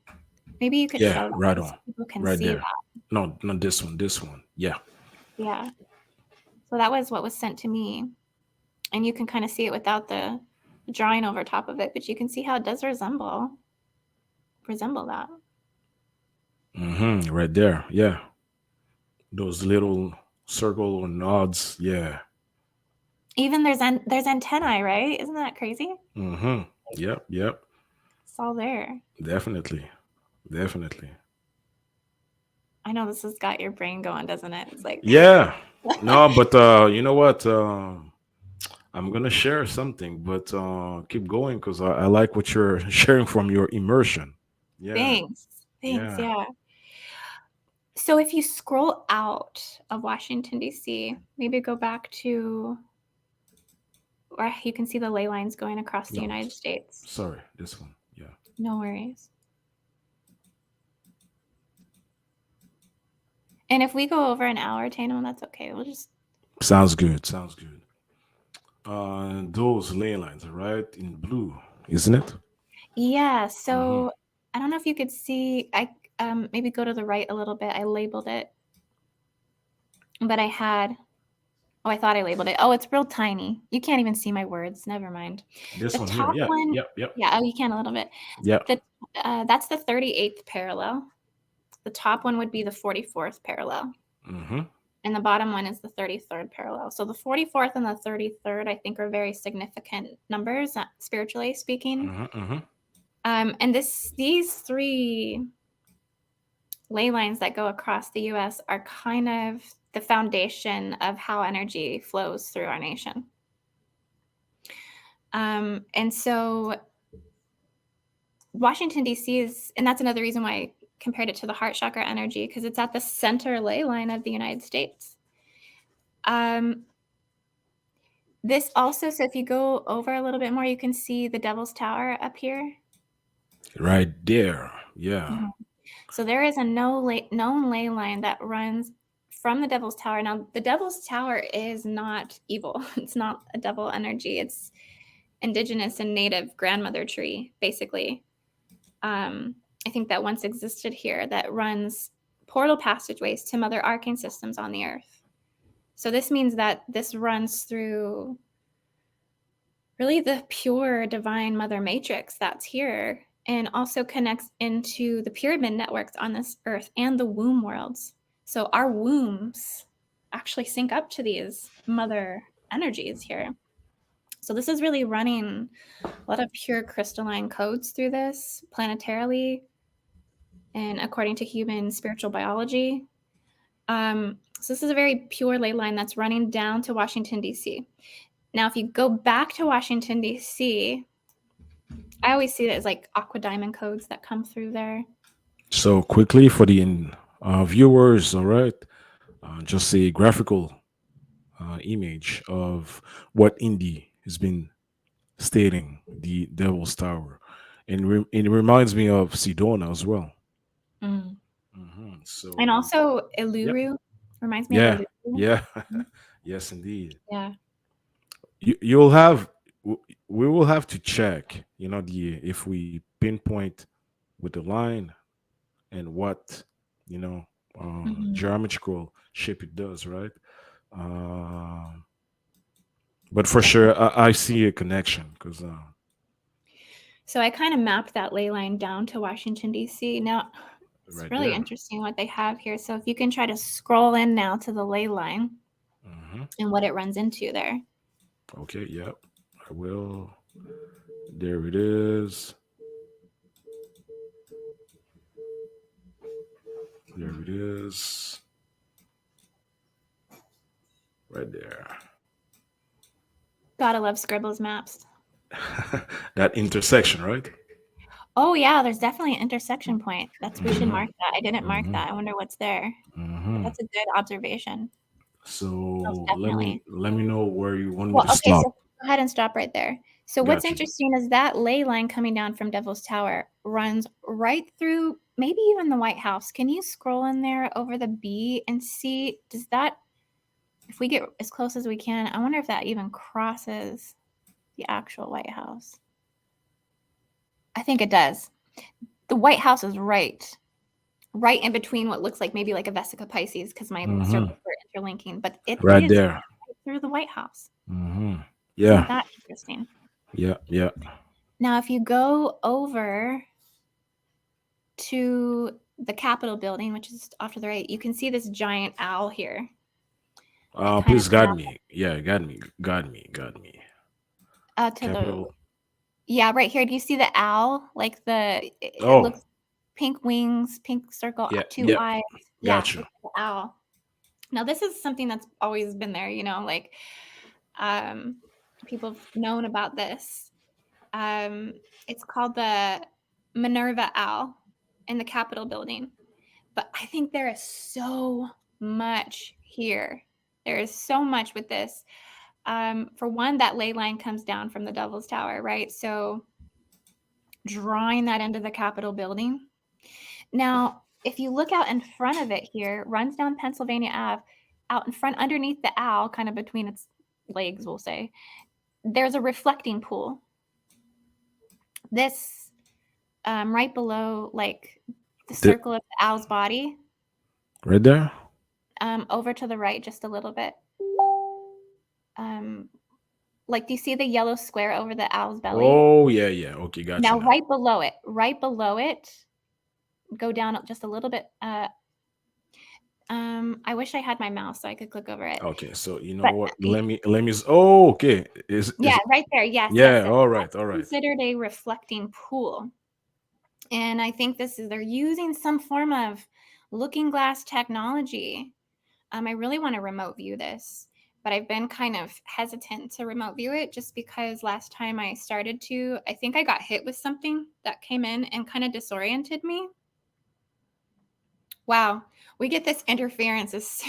Maybe you could Yeah, show right that so on. people can Right see there. that. No, not this one. This one. Yeah. Yeah. So that was what was sent to me. And you can kind of see it without the drawing over top of it, but you can see how it does resemble that. Right there. Yeah. Those little circle or nods. Yeah. Even there's antennae, right? Isn't that crazy? Yep. Yep. It's all there. Definitely. Definitely. I know this has got your brain going, doesn't it? It's like, Yeah. No, but you know what? I'm gonna share something, but keep going because I like what you're sharing from your immersion. Yeah. thanks. Thanks. Yeah. Yeah. So if you scroll out of Washington, D.C., maybe go back to where you can see the ley lines going across the No. United States. Sorry. This one. Yeah. No worries. And if we go over an hour, Tano, that's okay. We'll just, Sounds good. Sounds good. Those ley lines, right, in blue, isn't it? yeah. Mm-hmm. So I don't know if you could see, I maybe go to the right a little bit. I labeled it, but I thought I labeled it. Oh, it's real tiny. You can't even see my words. Never mind. This The one here. top Yeah. one, Yep. Yep. yeah, oh, you can a little bit. Yep. The That's the 38th parallel. The top one would be the 44th parallel. Mm-hmm. And the bottom one is the 33rd parallel. So the 44th and the 33rd, I think, are very significant numbers, spiritually speaking. Mm-hmm. Mm-hmm. And these three ley lines that go across the U.S. are kind of the foundation of how energy flows through our nation. And so Washington, D.C. and that's another reason why I compared it to the heart chakra energy, because it's at the center ley line of the United States. This also, so if you go over a little bit more, you can see the Devil's Tower up here. Right there. Yeah. Mhm. So there is a known ley line that runs from the Devil's Tower. Now, the Devil's Tower is not evil. It's not a devil energy. It's indigenous and native grandmother tree, basically. I think that once existed here that runs portal passageways to mother arcane systems on the earth. So this means that this runs through really the pure divine mother matrix that's here, and also connects into the pyramid networks on this earth and the womb worlds. So our wombs actually sync up to these mother energies here. So this is really running a lot of pure crystalline codes through this planetarily and according to human spiritual biology. So this is a very pure ley line that's running down to Washington, D.C. Now, if you go back to Washington, D.C., I always see it as like aqua diamond codes that come through there. So quickly for the viewers, all right, just a graphical image of what Indy has been stating, the Devil's Tower, and it reminds me of Sedona as well. Mm. And So, also yep, Iluru reminds me of yeah, Iluru. yeah, yes, indeed. Yeah. You'll have we will have to check, the if we pinpoint with the line and what you know Hmm. geometrical shape it does, right? Um But for sure, I see a connection because So I kind of mapped that ley line down to Washington, D.C. Now, it's right really there. interesting what they have here. So if you can try to scroll in now to the ley line Hmm. and what it runs into there. Okay, yep. I will. There it is. There it is. Right there. Gotta love Scribbles maps. That intersection, right? Oh yeah, there's definitely an intersection point. We should Hmm. mark that. I didn't mark Hmm. that. I wonder what's there. But Hmm. that's a good observation. Most So definitely. let me know where you want me Well, to okay, stop. so go ahead and stop right there. So what's Got you. interesting is that ley line coming down from Devil's Tower runs right through maybe even the White House. Can you scroll in there over the B and see, does that, if we get as close as we can, I wonder if that even crosses the actual White House. I think it does. The White House is right in between what looks like maybe like a Vesica Pisces because my Hmm. circles are interlinking, but it Right is there. right through the White House. Hmm. Isn't Yeah. that interesting? Yeah. Yeah. Now, if you go over to the Capitol building, which is off to the right, you can see this giant owl here. It kind of Please guide me. Yeah, guide me. Guide me. Guide me. to the Capital. yeah, right here. Do you see the owl? Like it Oh, looks pink wings, pink circle, yeah. two Yeah. eyes. Yeah, Got you. it's the owl. Now this is something that's always been there, like um people have known about this. Um it's called the Minerva owl in the Capitol building. But I think there is so much here. There is so much with this. For one, that ley line comes down from the Devil's Tower, right? So drawing that into the Capitol building. Now, if you look out in front of it here, runs down Pennsylvania Ave, out in front underneath the owl, kind of between its legs, we'll say, there's a reflecting pool. This right below, like the The, circle of the owl's body, right there. over to the right just a little bit. Um, like, do you see the yellow square over the owl's belly? Oh, yeah. Yeah. Okay. Got you Now, now. right below it, go down just a little bit. I wish I had my mouse so I could click over it. Okay. So you know But what? Let me. Oh, okay. yeah, Is right there. Yes, yes, yeah. yes. All right. That's All right. considered a reflecting pool. And I think they're using some form of looking glass technology. I really want to remote view this, but I've been kind of hesitant to remote view it just because last time I started to, I think I got hit with something that came in and kind of disoriented me. Wow, we get this interference as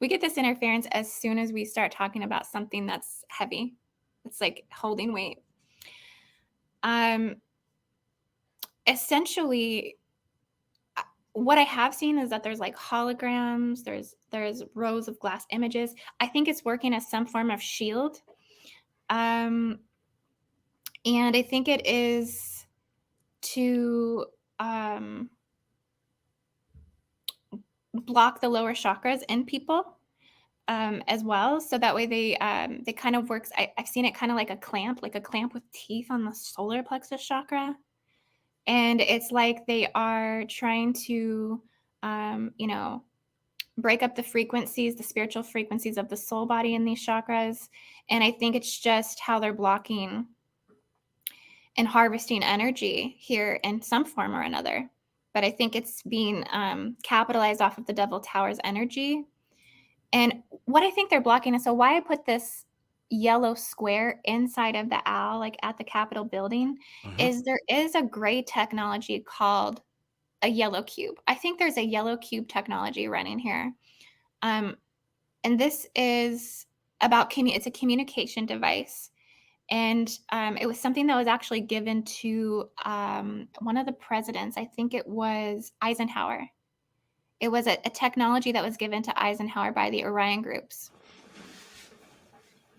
we get this interference as soon as we start talking about something that's heavy. It's like holding weight. Um, essentially, what I have seen is that there's like holograms, there's rows of glass images. I think it's working as some form of shield. Um, and I think it is to block the lower chakras in people as well. So that way they kind of works. I've seen it kind of like a clamp with teeth on the solar plexus chakra. And it's like they are trying to, break up the frequencies, the spiritual frequencies of the soul body in these chakras. And I think it's just how they're blocking and harvesting energy here in some form or another. But I think it's being capitalized off of the Devil Tower's energy. And what I think they're blocking is, so why I put this yellow square inside of the owl, like at the Capitol building, Hmm. is there is a gray technology called a yellow cube. I think there's a yellow cube technology running here. Um, and this is it's a communication device. And it was something that was actually given to one of the presidents. I think it was Eisenhower. It was a technology that was given to Eisenhower by the Orion groups.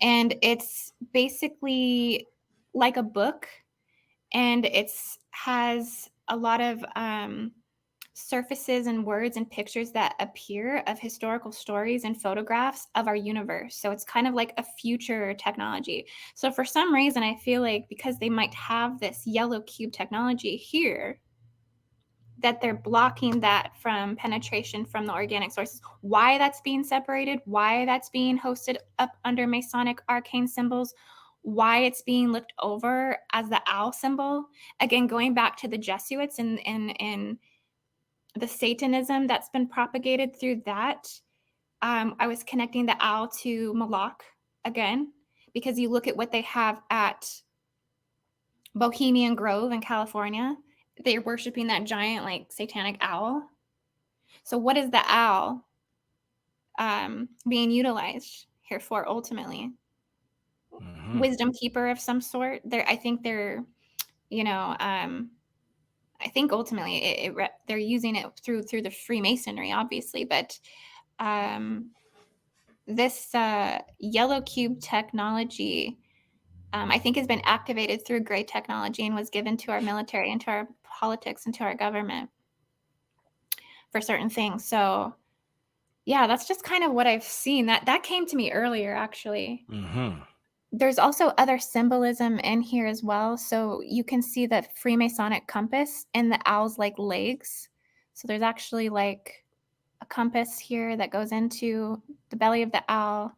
And it's basically like a book, and it's has a lot of surfaces and words and pictures that appear of historical stories and photographs of our universe. So it's kind of like a future technology. So for some reason, I feel like because they might have this yellow cube technology here, that they're blocking that from penetration from the organic sources. Why that's being separated, why that's being hosted up under Masonic arcane symbols, why it's being looked over as the owl symbol. Again, going back to the Jesuits and the Satanism that's been propagated through that. I was connecting the owl to Moloch again, because you look at what they have at Bohemian Grove in California. They're worshiping that giant, like, satanic owl. So, what is the owl being utilized here for ultimately? Hmm. Wisdom keeper of some sort. I think they're, you know, I think ultimately they're using it through the Freemasonry, obviously, but um, this yellow cube technology, I think, has been activated through gray technology and was given to our military and to our politics and to our government for certain things. So yeah, that's just kind of what I've seen. That came to me earlier, actually. Hmm. There's also other symbolism in here as well. So you can see the Freemasonic compass and the owl's like legs. So there's actually like a compass here that goes into the belly of the owl.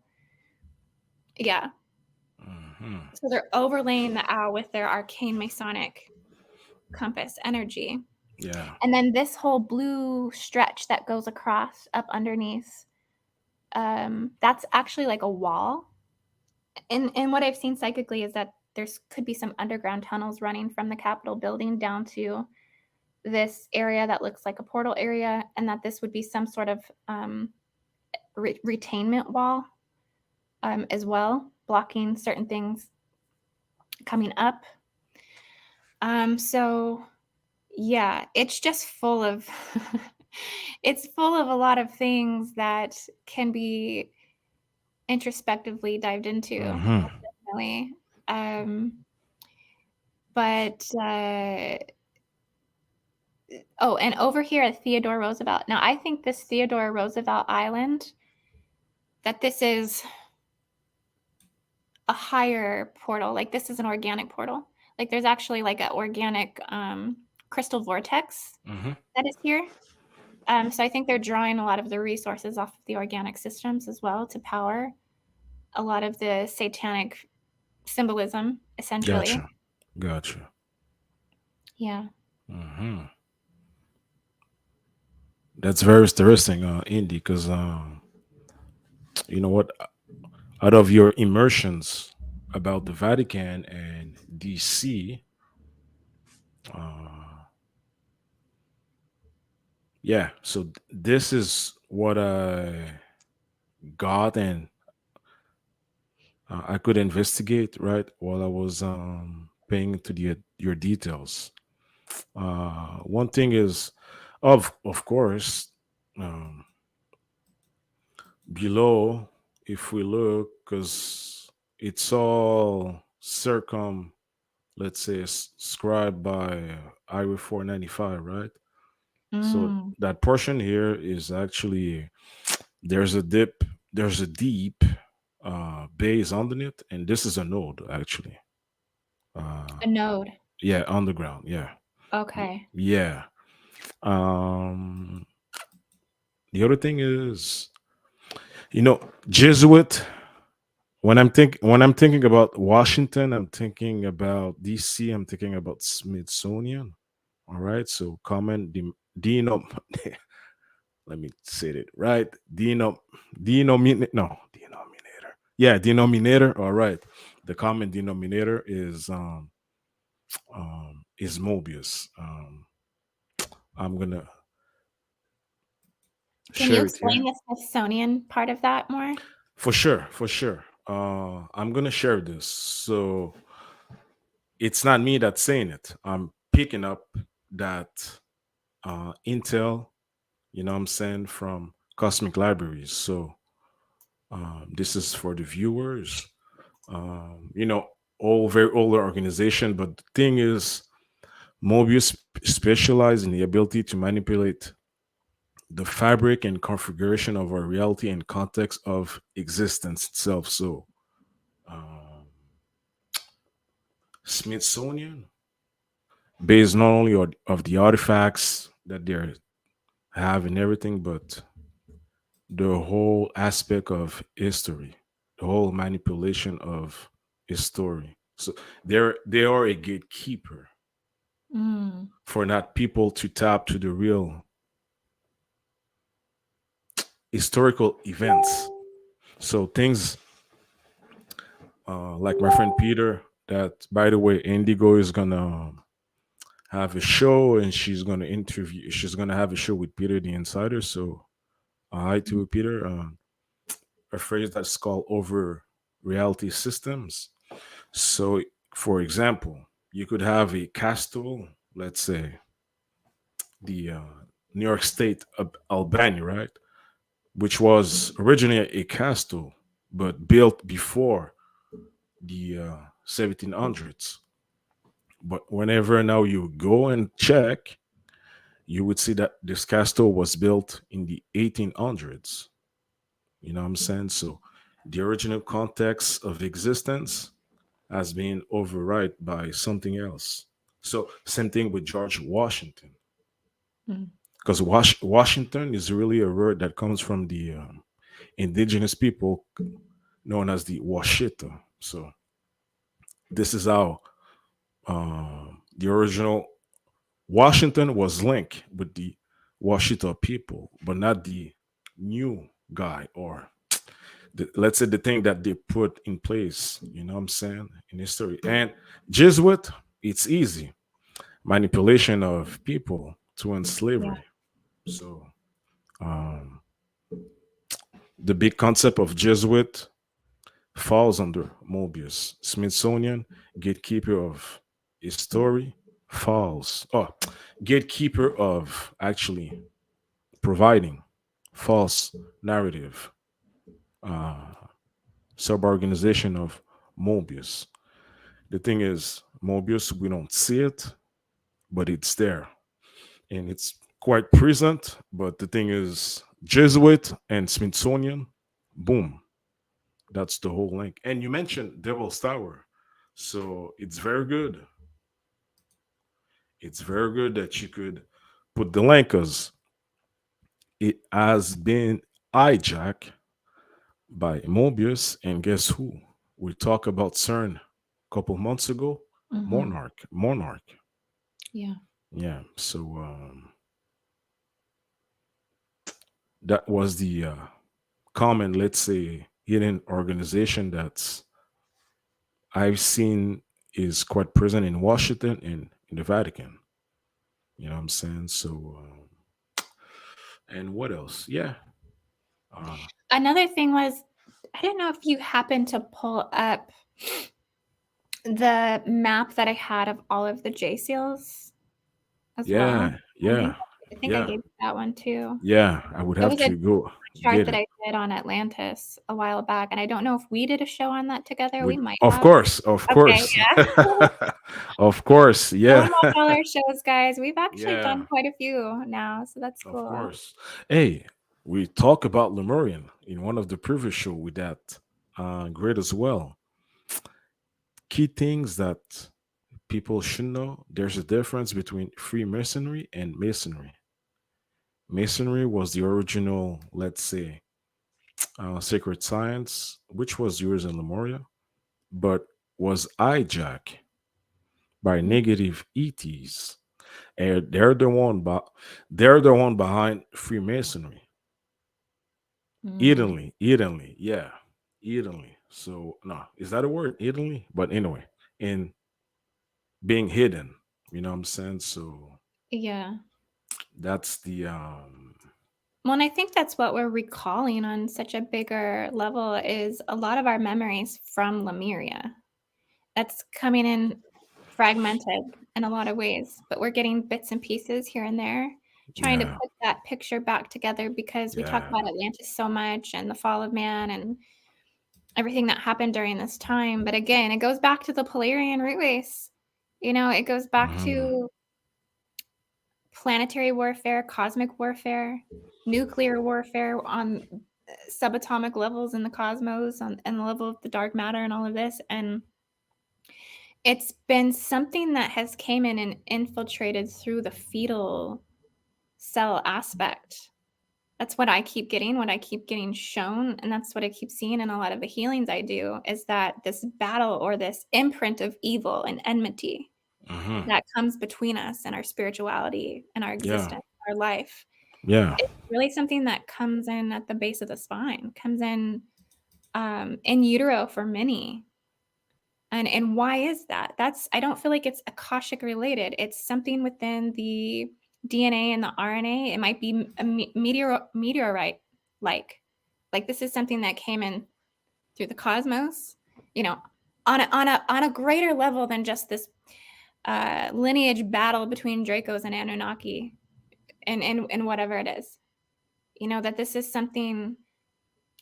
Yeah. Hmm. So they're overlaying the owl with their arcane Masonic compass energy. Yeah. And then this whole blue stretch that goes across up underneath, that's actually like a wall. And what I've seen psychically is that there's could be some underground tunnels running from the Capitol building down to this area that looks like a portal area, and that this would be some sort of retainment wall, as well, blocking certain things coming up. So yeah, it's just full of it's full of a lot of things that can be introspectively dived into, Hmm. definitely. Um, but oh, and over here at Theodore Roosevelt. Now, I think this Theodore Roosevelt Island, that this is a higher portal. Like, this is an organic portal. Like, there's actually like an organic crystal vortex Hmm. that is here. So I think they're drawing a lot of the resources off of the organic systems as well to power a lot of the satanic symbolism, essentially. Gotcha. Gotcha. Yeah. Hmm. That's very interesting, Indy, because you know what? Out of your immersions about the Vatican and DC, uh, yeah. So this is what I got, and I could investigate right while I was paying to the your details. One thing is, of course, um, below, if we look, because it's all let's say, scribed by Highway 495, right? So Mm. that portion here is actually there's a deep base underneath, and this is a node actually. Uh, A node. yeah, underground. Yeah, Okay. yeah. Um, the other thing is, Jesuit. When I'm thinking about Washington, I'm thinking about DC. I'm thinking about Smithsonian. All right. So common denom. Let me say it right. Denominator. Yeah, denominator. All right. The common denominator is Mobius. I'm gonna Can you share it explain here. the Smithsonian part of that more? For sure, for sure. I'm gonna share this. So it's not me that's saying it. I'm picking up that intel, what I'm saying, from Cosmic Libraries. So this is for the viewers. All very older organization, but the thing is, Mobius specialized in the ability to manipulate the fabric and configuration of our reality and context of existence itself. So, um, Smithsonian, based not only of the artifacts that they have and everything, but the whole aspect of history, the whole manipulation of history. So they are a gatekeeper Mm. for not people to tap to the real historical events. So things like my friend Peter, that by the way, Indigo is gonna have a show and she's gonna have a show with Peter the Insider. So hi to Peter. A phrase that's called over reality systems. So, for example, you could have a castle, let's say the New York State, Albany, right? Which was originally a castle, but built before the 1700s. But whenever now you go and check, you would see that this castle was built in the 1800s. You know what I'm saying? So the original context of existence has been override by something else. So same thing with George Washington, Mm. because Washington is really a word that comes from the indigenous people known as the Washita. So this is how the original Washington was linked with the Washita people, but not the new guy or let's say the thing that they put in place. You know what I'm saying in history and Jesuit. It's easy manipulation of people to end Yeah. slavery. So um, the big concept of Jesuit falls under Mobius. Smithsonian, gatekeeper of history, falls. Oh, gatekeeper of actually providing false narrative. Sub-organization of Mobius. The thing is, Mobius, we don't see it, but it's there. And it's quite present. But the thing is, Jesuit and Smithsonian, boom, that's the whole link. And you mentioned Devil's Tower, so it's very good. It's very good that you could put the link because it has been hijacked by Mobius, and guess who? We talked about CERN a couple months ago. Mm-hmm. Monarch. Yeah. Yeah. So that was the common, let's say, hidden organization that's I've seen is quite present in Washington and in the Vatican. You know what I'm saying? So, and what else? Yeah. Uh, Another thing was, I don't know if you happened to pull up the map that I had of all of the J seals as well. yeah. I think Yeah. I think I Yeah. gave you that one too. Yeah. I would It have was a to go chart get that it. I did on Atlantis a while back, and I don't know if we did a show on that together. We Would might of have. course, of Okay, course, yeah. of course. Don't Yeah. watch all our shows, guys. We've actually Yeah. done quite a few now, so that's Of cool. course. Hey, we talk about Lemurian in one of the previous show with that great as well. Key things that people should know: there's a difference between Freemasonry and Masonry. Masonry was the original, let's say, sacred science, which was used in Lemuria, but was hijacked by negative ETs, and they're the one behind Freemasonry. Mm. Edenly, yeah, Edenly. So no, is that a word, Edenly? But anyway, in being hidden, you know what I'm saying. So Yeah. that's the Well, and I think that's what we're recalling on such a bigger level is a lot of our memories from Lemuria. That's coming in fragmented in a lot of ways, but we're getting bits and pieces here and there, trying to yeah, put that picture back together because we talk yeah, about Atlantis so much and the fall of man and everything that happened during this time. But again, it goes back to the Polarian root race. It goes back mhm, to planetary warfare, cosmic warfare, nuclear warfare on subatomic levels in the cosmos, and the level of the dark matter and all of this. And it's been something that has came in and infiltrated through the fetal cell aspect. That's what I keep getting shown, and that's what I keep seeing in a lot of the healings I do, is that this battle or this imprint of evil and enmity Mm-hmm. that comes between us and our spirituality and our Yeah. existence, our life. Yeah. It's really something that comes in at the base of the spine, comes in utero for many. And why is that? I don't feel like it's Akashic related. It's something within the DNA and the RNA. It might be a meteorite like this is something that came in through the cosmos, on a greater level than just this lineage battle between Dracos and Anunnaki and whatever it is. That this is something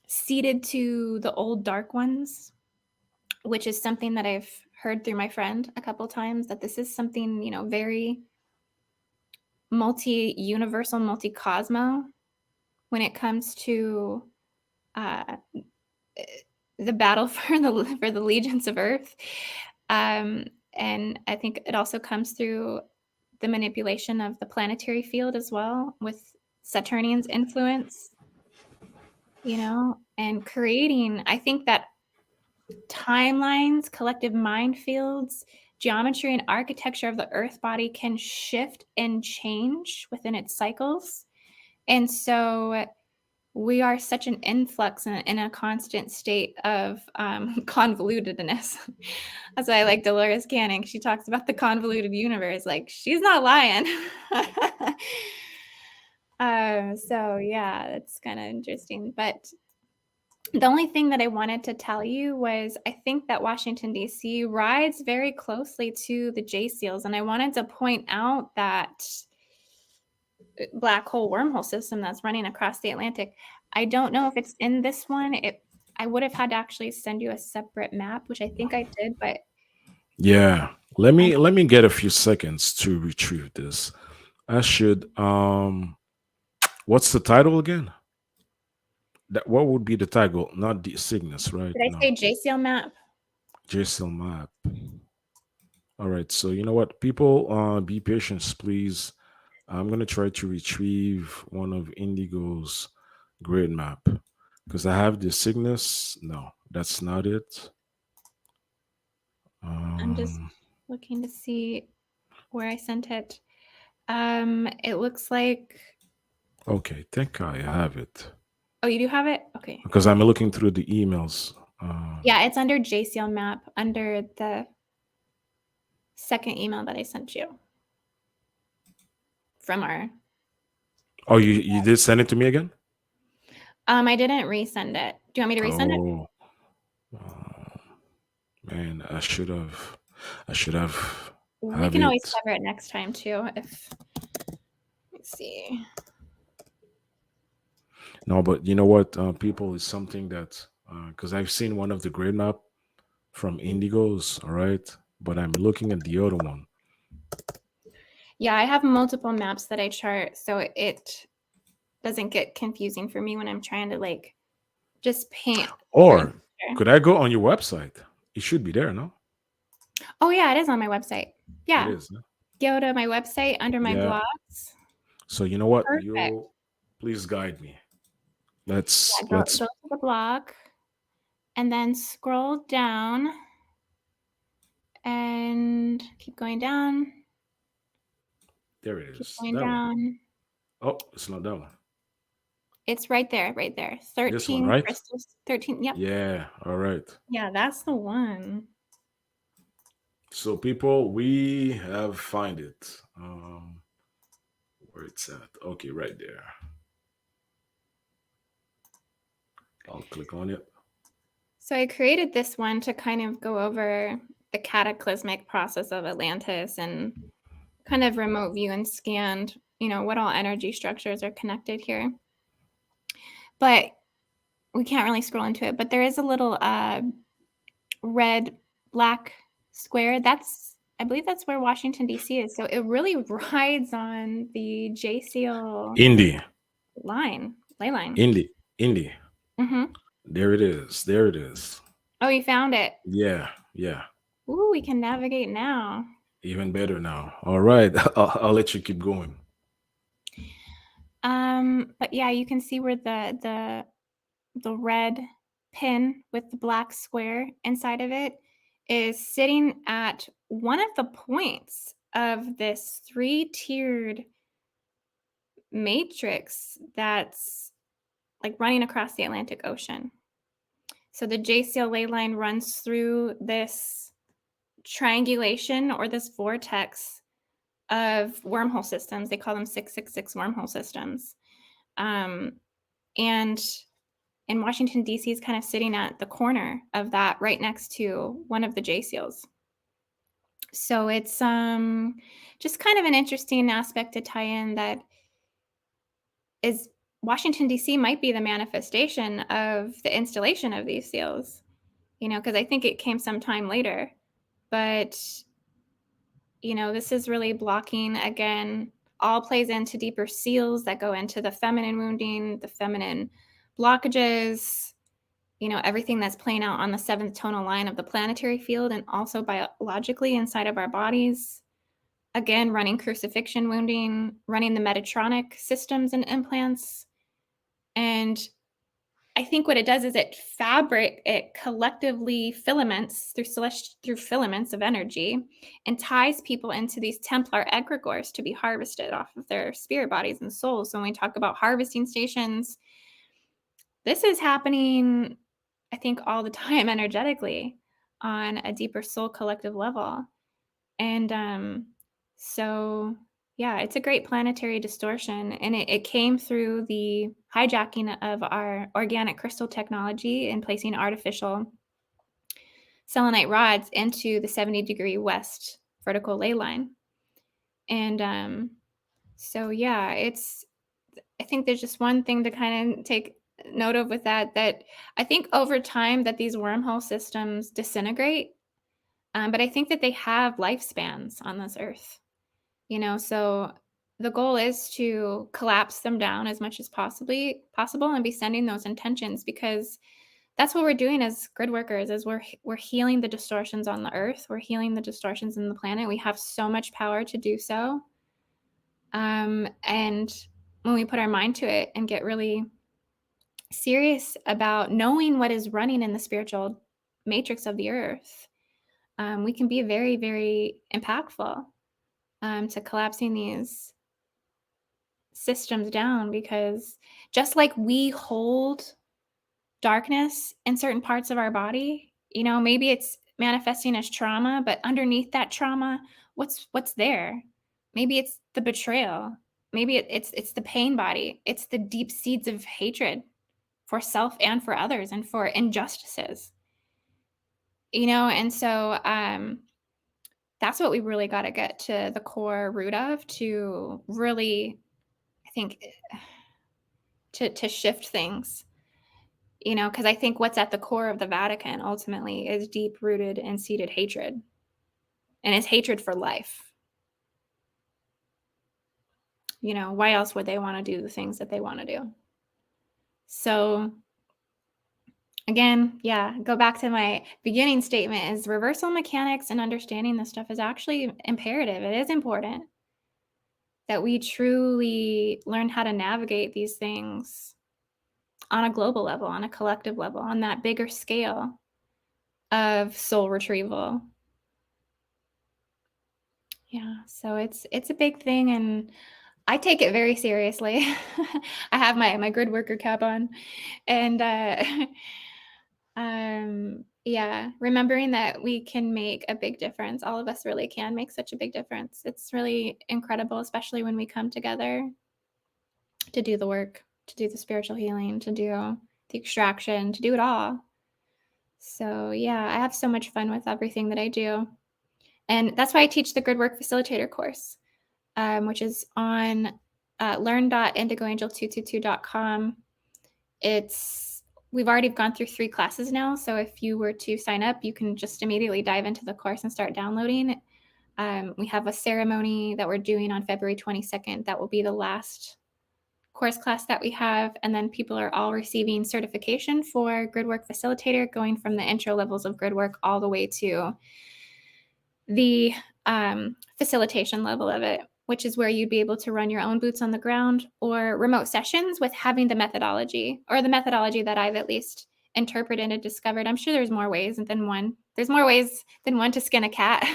seeded to the old dark ones, which is something that I've heard through my friend a couple times, that this is something, very multi-universal, multi-cosmo when it comes to uh, the battle for the legions of Earth. And I think it also comes through the manipulation of the planetary field as well, with Saturnian's influence, and creating, I think that timelines, collective mind fields, geometry and architecture of the earth body can shift and change within its cycles. And so we are such an influx in a constant state of convolutedness. That's why I like Dolores Canning. She talks about the convoluted universe. Like, she's not lying. So yeah, it's kind of interesting. But the only thing that I wanted to tell you was I think that Washington, D.C. rides very closely to the J SEALs. And I wanted to point out that black hole wormhole system that's running across the Atlantic. I don't know if it's in this one. I would have had to actually send you a separate map, which I think I did, but Yeah. Let me get a few seconds to retrieve this. I should what's the title again? That what would be the title? Not the Cygnus, right? did I No. say JCL map? JSL map. All right. So you know what? People be patient, please. I'm gonna try to retrieve one of Indigo's grid map. Because I have the Cygnus. No, that's not it. I'm just Um looking to see where I sent it. It looks like, okay, think I have it. oh, you do have it? Okay. Because I'm looking through the emails. Yeah, it's under JCL map, under the second email that I sent you from our. Oh, you did send it to me again? I didn't resend it. Do you want me to resend it? Oh, uh, man, I should have We have can always it. cover it next time too. Let's see. No, but you know what? People is something that because I've seen one of the grid map from Indigos, all right, but I'm looking at the other one. Yeah, I have multiple maps that I chart, so it doesn't get confusing for me when I'm trying to just paint a clear Or picture. could I go on your website? It should be there, no? Oh yeah, it is on my website. It Yeah, is. Huh? go to my website under my Yeah. blogs. So you know what? Perfect. You please guide me. Yeah, go Let's. to the blog and then scroll down and keep going down. There it Keep is. going That one. down. Oh, it's not that one. It's right there, right there. This one, 13 right? crystals. 13. Yep. Yeah. All right. Yeah, that's the one. So people, we have find it. Where it's at? Okay, right there. I'll click on it. So I created this one to kind of go over the cataclysmic process of Atlantis and kind of remote view and scanned, what all energy structures are connected here. But we can't really scroll into it. But there is a little red black square. That's I believe that's where Washington, D.C. is. So it really rides on the J Seal Indy, ley line. Indy. Mm-hmm. There it is. There it is. Oh, you found it. Yeah, yeah. Ooh, we can navigate now. Even better now. All right. I'll let you keep going. But yeah, you can see where the red pin with the black square inside of it is sitting at one of the points of this 3-tiered matrix that's like running across the Atlantic Ocean. So the JCL ley line runs through this triangulation or this vortex of wormhole systems. They call them 666 wormhole systems. And Washington, D.C. is kind of sitting at the corner of that right next to one of the JCLs. So it's just kind of an interesting aspect to tie in that is Washington, D.C. might be the manifestation of the installation of these seals, because I think it came sometime later. But, this is really blocking, again, all plays into deeper seals that go into the feminine wounding, the feminine blockages, everything that's playing out on the 7th tonal line of the planetary field and also biologically inside of our bodies. Again, running crucifixion wounding, running the Metatronic systems and implants. And I think what it does is it collectively filaments through filaments of energy and ties people into these Templar egregores to be harvested off of their spirit bodies and souls. So when we talk about harvesting stations, this is happening, I think, all the time energetically on a deeper soul collective level. And so, yeah, it's a great planetary distortion. And it came through the hijacking of our organic crystal technology and placing artificial selenite rods into the 70-degree west vertical ley line. And so, yeah, I think there's just one thing to kind of take note of with that I think over time that these wormhole systems disintegrate, but I think that they have lifespans on this earth, so the goal is to collapse them down as much as possible and be sending those intentions, because that's what we're doing as grid workers is we're healing the distortions on the earth. We're healing the distortions in the planet. We have so much power to do so. And when we put our mind to it and get really serious about knowing what is running in the spiritual matrix of the earth, we can be very, very impactful to collapsing these systems down, because just like we hold darkness in certain parts of our body, maybe it's manifesting as trauma, but underneath that trauma, what's there? Maybe it's the betrayal. Maybe it's the pain body. It's the deep seeds of hatred for self and for others and for injustices. And so that's what we really got to get to the core root of, to really, I think, to shift things, because I think what's at the core of the Vatican ultimately is deep rooted and seated hatred, and it's hatred for life. Why else would they want to do the things that they want to do? So again, yeah, go back to my beginning statement, is reversal mechanics and understanding this stuff is actually imperative. It is important that we truly learn how to navigate these things on a global level, on a collective level, on that bigger scale of soul retrieval. Yeah, so it's a big thing, and I take it very seriously. I have my grid worker cap on, and yeah, remembering that we can make a big difference. All of us really can make such a big difference. It's really incredible, especially when we come together to do the work, to do the spiritual healing, to do the extraction, to do it all. So yeah, I have so much fun with everything that I do. And that's why I teach the Gridwork Facilitator course, which is on learn.indigoangel222.com. We've already gone through 3 classes now. So if you were to sign up, you can just immediately dive into the course and start downloading. We have a ceremony that we're doing on February 22nd. That will be the last course class that we have. And then people are all receiving certification for Gridwork Facilitator, going from the intro levels of Gridwork all the way to the facilitation level of it, which is where you'd be able to run your own boots on the ground or remote sessions with having the methodology, or the methodology that I've at least interpreted and discovered. I'm sure there's more ways than one. There's more ways than one to skin a cat.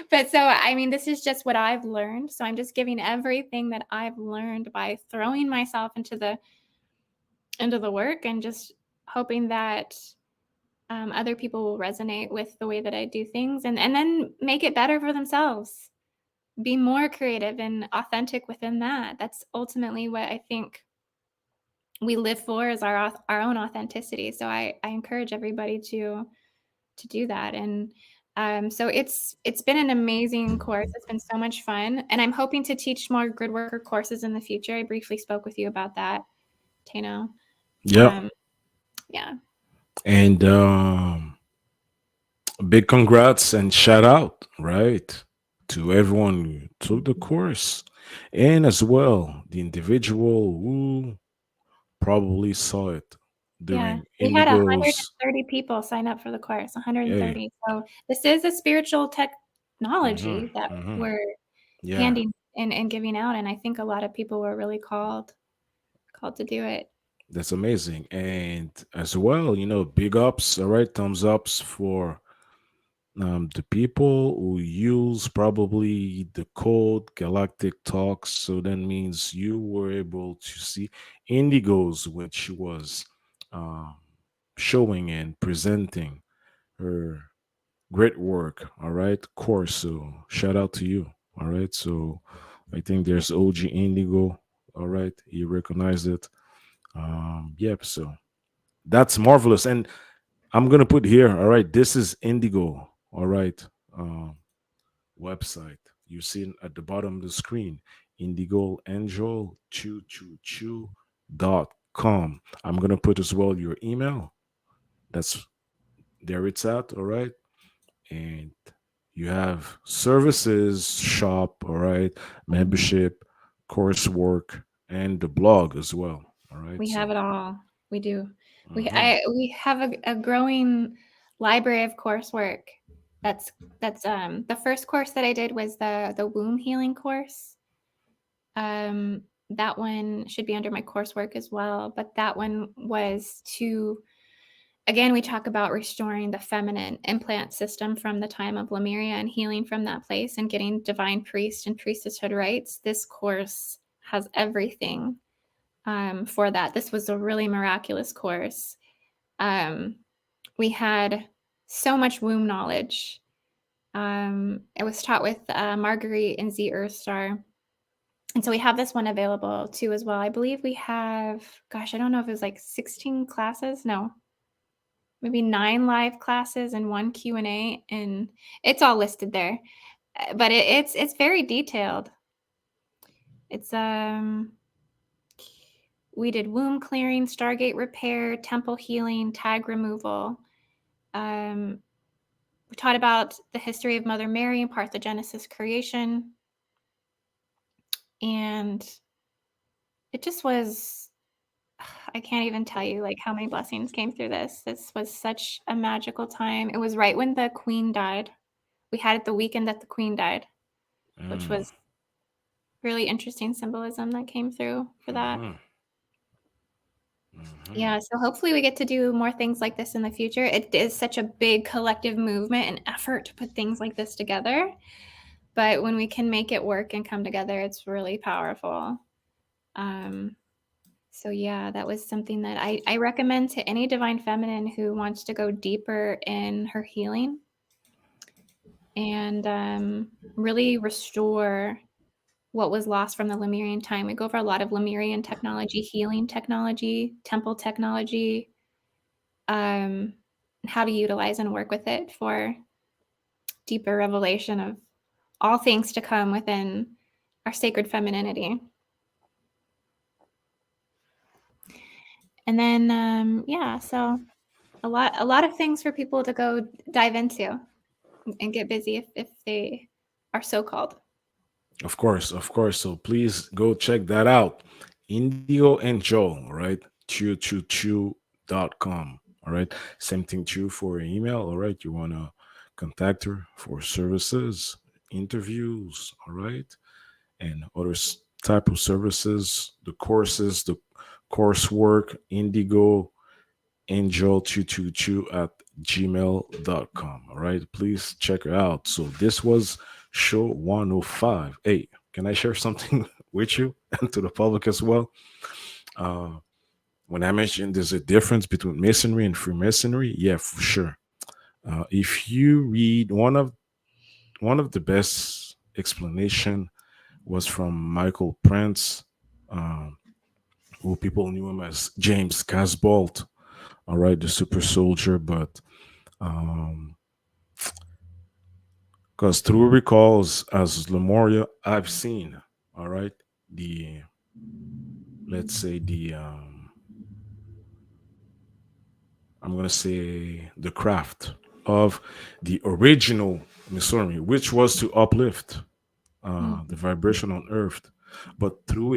But so, I mean, this is just what I've learned. So I'm just giving everything that I've learned by throwing myself into the work, and just hoping that other people will resonate with the way that I do things, and then make it better for themselves. Be more creative and authentic within that. That's ultimately what I think we live for, is our own authenticity. So I encourage everybody to do that. And so it's been an amazing course. It's been so much fun, and I'm hoping to teach more grid worker courses in the future. I briefly spoke with you about that, Tano. Yep. Um, yeah, And big congrats and shout out, right, to everyone who took the course, and as well the individual who probably saw it yeah. during We had Indigo's. 130 people sign up for the course. Hey. 130. So this is a spiritual Mm-hmm, technology that mm-hmm. we're Yeah, handing and giving out, and I think a lot of people were really called to do it. that's amazing. And as well, big ups, all right, thumbs ups for the people who use probably the code Galactic Talks. So that means you were able to see Indigo's when she was um, showing and presenting her great work. All right, course. So shout out to you. All right. So I think there's OG Indigo. All right, you recognize it. Yep. So that's marvelous. And I'm gonna put here. All right, this is Indigo. All right. Um, website. You see at the bottom of the screen, IndigoAngel222.com. I'm gonna put as well your email. That's there. It's at. All right, and you have services shop. All right, Mhm. membership, coursework, and the blog as well. All right, We have so. it all. We do. Mhm. We have a growing library of coursework. That's the first course that I did was the womb healing course. That one should be under my coursework as well, but that one was to, again, we talk about restoring the feminine implant system from the time of Lemuria and healing from that place and getting divine priest and priestesshood rights. This course has everything for that. This was a really miraculous course. Um, we had so much womb knowledge. It was taught with Marguerite and Z Earthstar. And so we have this one available too as well. I believe we have, gosh, I don't know if it was like 16 classes. No, maybe 9 live classes and 1 Q&A, and it's all listed there. But it's very detailed. It's we did womb clearing, Stargate repair, temple healing, tag removal. Um, we taught about the history of Mother Mary and parthenogenesis creation. And it just was, I can't even tell you like how many blessings came through this. This was such a magical time. It was right when the queen died. We had it the weekend that the queen died, which Mm. was really interesting symbolism that came through for that. Mhm. Mhm. Yeah, so hopefully we get to do more things like this in the future. It is such a big collective movement and effort to put things like this together. But when we can make it work and come together, it's really powerful. Um, so yeah, that was something that I recommend to any divine feminine who wants to go deeper in her healing and really restore what was lost from the Lemurian time. We go over a lot of Lemurian technology, healing technology, temple technology, um, how to utilize and work with it for deeper revelation of all things to come within our sacred femininity. And then, yeah, so a lot of things for people to go dive into. and get busy if they are so called. Of course, of course. So please go check that out. Indigo and Joel, all right? Chew.com. All right. Same thing too for an email. All right. You wanna contact her for services, interviews, all right, and other type of services, the courses, the coursework, Indigo Angel 222 at gmail.com. All right. Please check her out. So this was show 105. Hey, can I share something with you and to the public as well? Uh, when I mentioned there's a difference between masonry and freemasonry, yeah, for sure. If you read one of the best explanation was from Michael Prince, um, who people knew him as James Casbolt, all right, the super soldier, but um, because through recalls as Lemuria, I've seen, all right, the let's say I'm gonna say the craft of the original Missouri, which was to uplift the Mhm. vibration on Earth, but through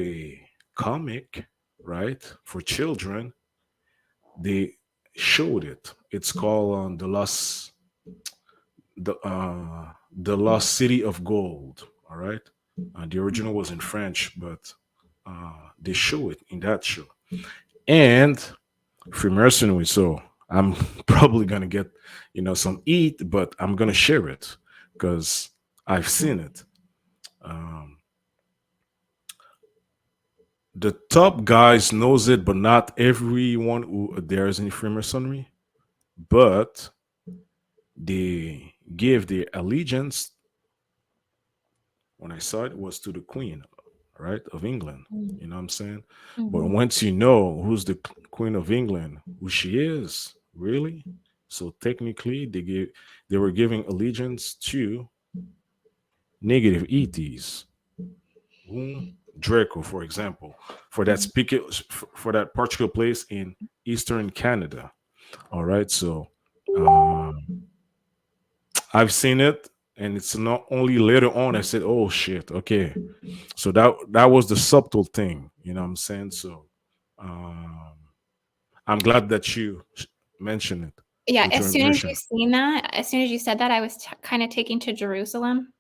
a comic, right, for children, they showed it. It's called the Lost City of Gold. All right, the original was in French, but they show it in that show. And Freemasonry. So I'm probably gonna get some eat, but I'm gonna share it because I've seen it. Um, the top guys knows it, but not everyone who adheres in Freemasonry. But they give their allegiance. When I saw it, was to the Queen, right, of England. You know what I'm saying? But Mhm. once you know who's the Queen of England, who she is, really, so technically they were giving allegiance to negative ETs, whom Draco, for example, for that particular place in Eastern Canada. All right, so um, I've seen it, and it's not only later on I said, "Oh shit, okay." So that was the subtle thing, you know what I'm saying? So um, I'm glad that you mentioned it Yeah, with as your soon as you immersion. seen that, as soon as you said that, I was kind of taking to Jerusalem,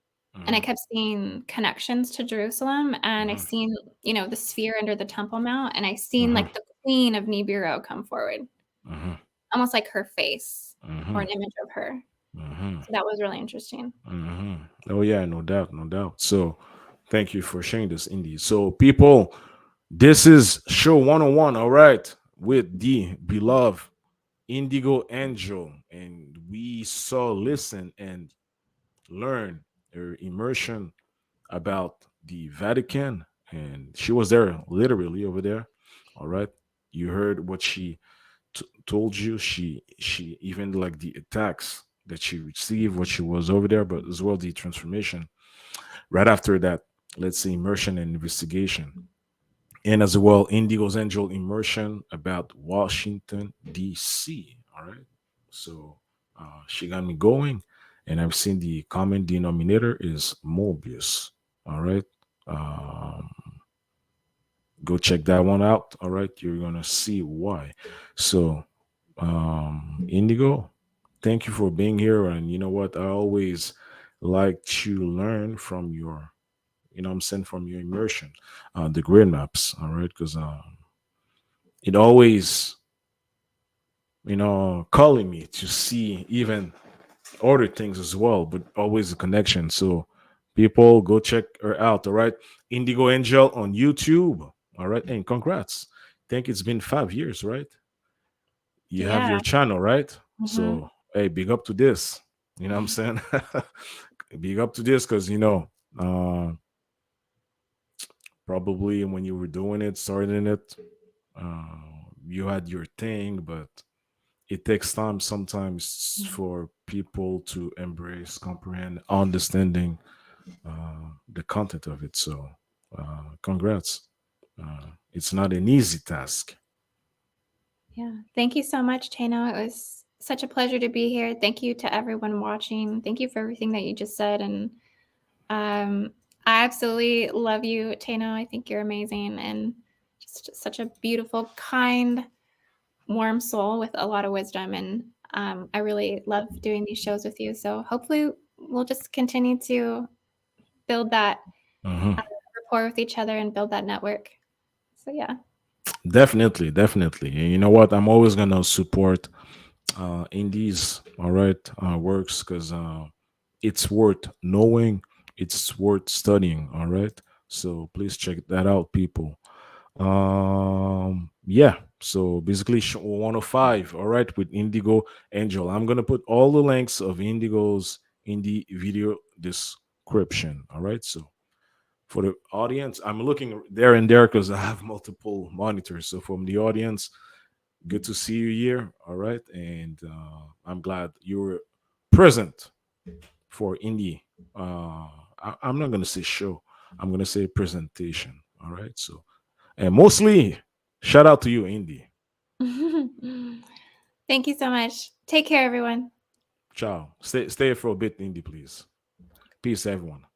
and I Hmm. kept seeing connections to Jerusalem, and I Hmm. seen, the sphere under the Temple Mount, and I seen Hmm. like the Queen of Nibiru come forward, Hmm. almost like her face or Hmm. an image of her. Hmm. So that was really interesting. Hmm. Oh yeah, no doubt, no doubt. So thank you for sharing this, Indy. So people, this is show 101, all right, with the beloved Indigo Angel, and we saw, listen, and learn her immersion about the Vatican, and she was there literally over there. All right, you heard what she told you. She even like the attacks that she received, what she was over there, but as well the transformation right after that. Let's say immersion and investigation, and as well Indigo's Angel immersion about Washington D.C. All right, so she got me going, and I've seen the common denominator is Mobius. All right, um, go check that one out. All right, you're gonna see why. So, Indigo, thank you for being here, and you know what? I always like to learn from your, I'm saying, from your immersion, the grid maps. All right, because it always calling me to see even other things as well, but always a connection. So people go check her out. All right, Indigo Angel on YouTube. All right, and congrats. Think it's been 5 years, right? You have Yeah. your channel, right? Mhm. So hey, big up to this. You know what I'm saying? Big up to this because uh, probably when you were doing it, starting it, uh, you had your thing, but it takes time sometimes for people to embrace, comprehend, understanding the content of it. So, congrats. It's not an easy task. Yeah. Thank you so much, Tano. It was such a pleasure to be here. Thank you to everyone watching. Thank you for everything that you just said. And I absolutely love you, Tano. I think you're amazing and just such a beautiful, kind, warm soul with a lot of wisdom. And I really love doing these shows with you. So hopefully we'll just continue to build that Hmm. rapport with each other and build that network. So yeah. Definitely, definitely. And you know what? I'm always gonna support in these all right works because it's worth knowing, it's worth studying. All right, so please check that out, people. Yeah, so basically 105, all right, with Indigo Angel. I'm gonna put all the links of Indigos in the video description. All right, so for the audience, I'm looking there and there because I have multiple monitors. So from the audience, good to see you here. All right. And I'm glad you were present for Indie. I'm not going to say show, I'm going to say presentation. All right. So, and mostly shout out to you, Indie. Thank you so much. Take care, everyone. Ciao. Stay for a bit, Indie, please. Peace, everyone.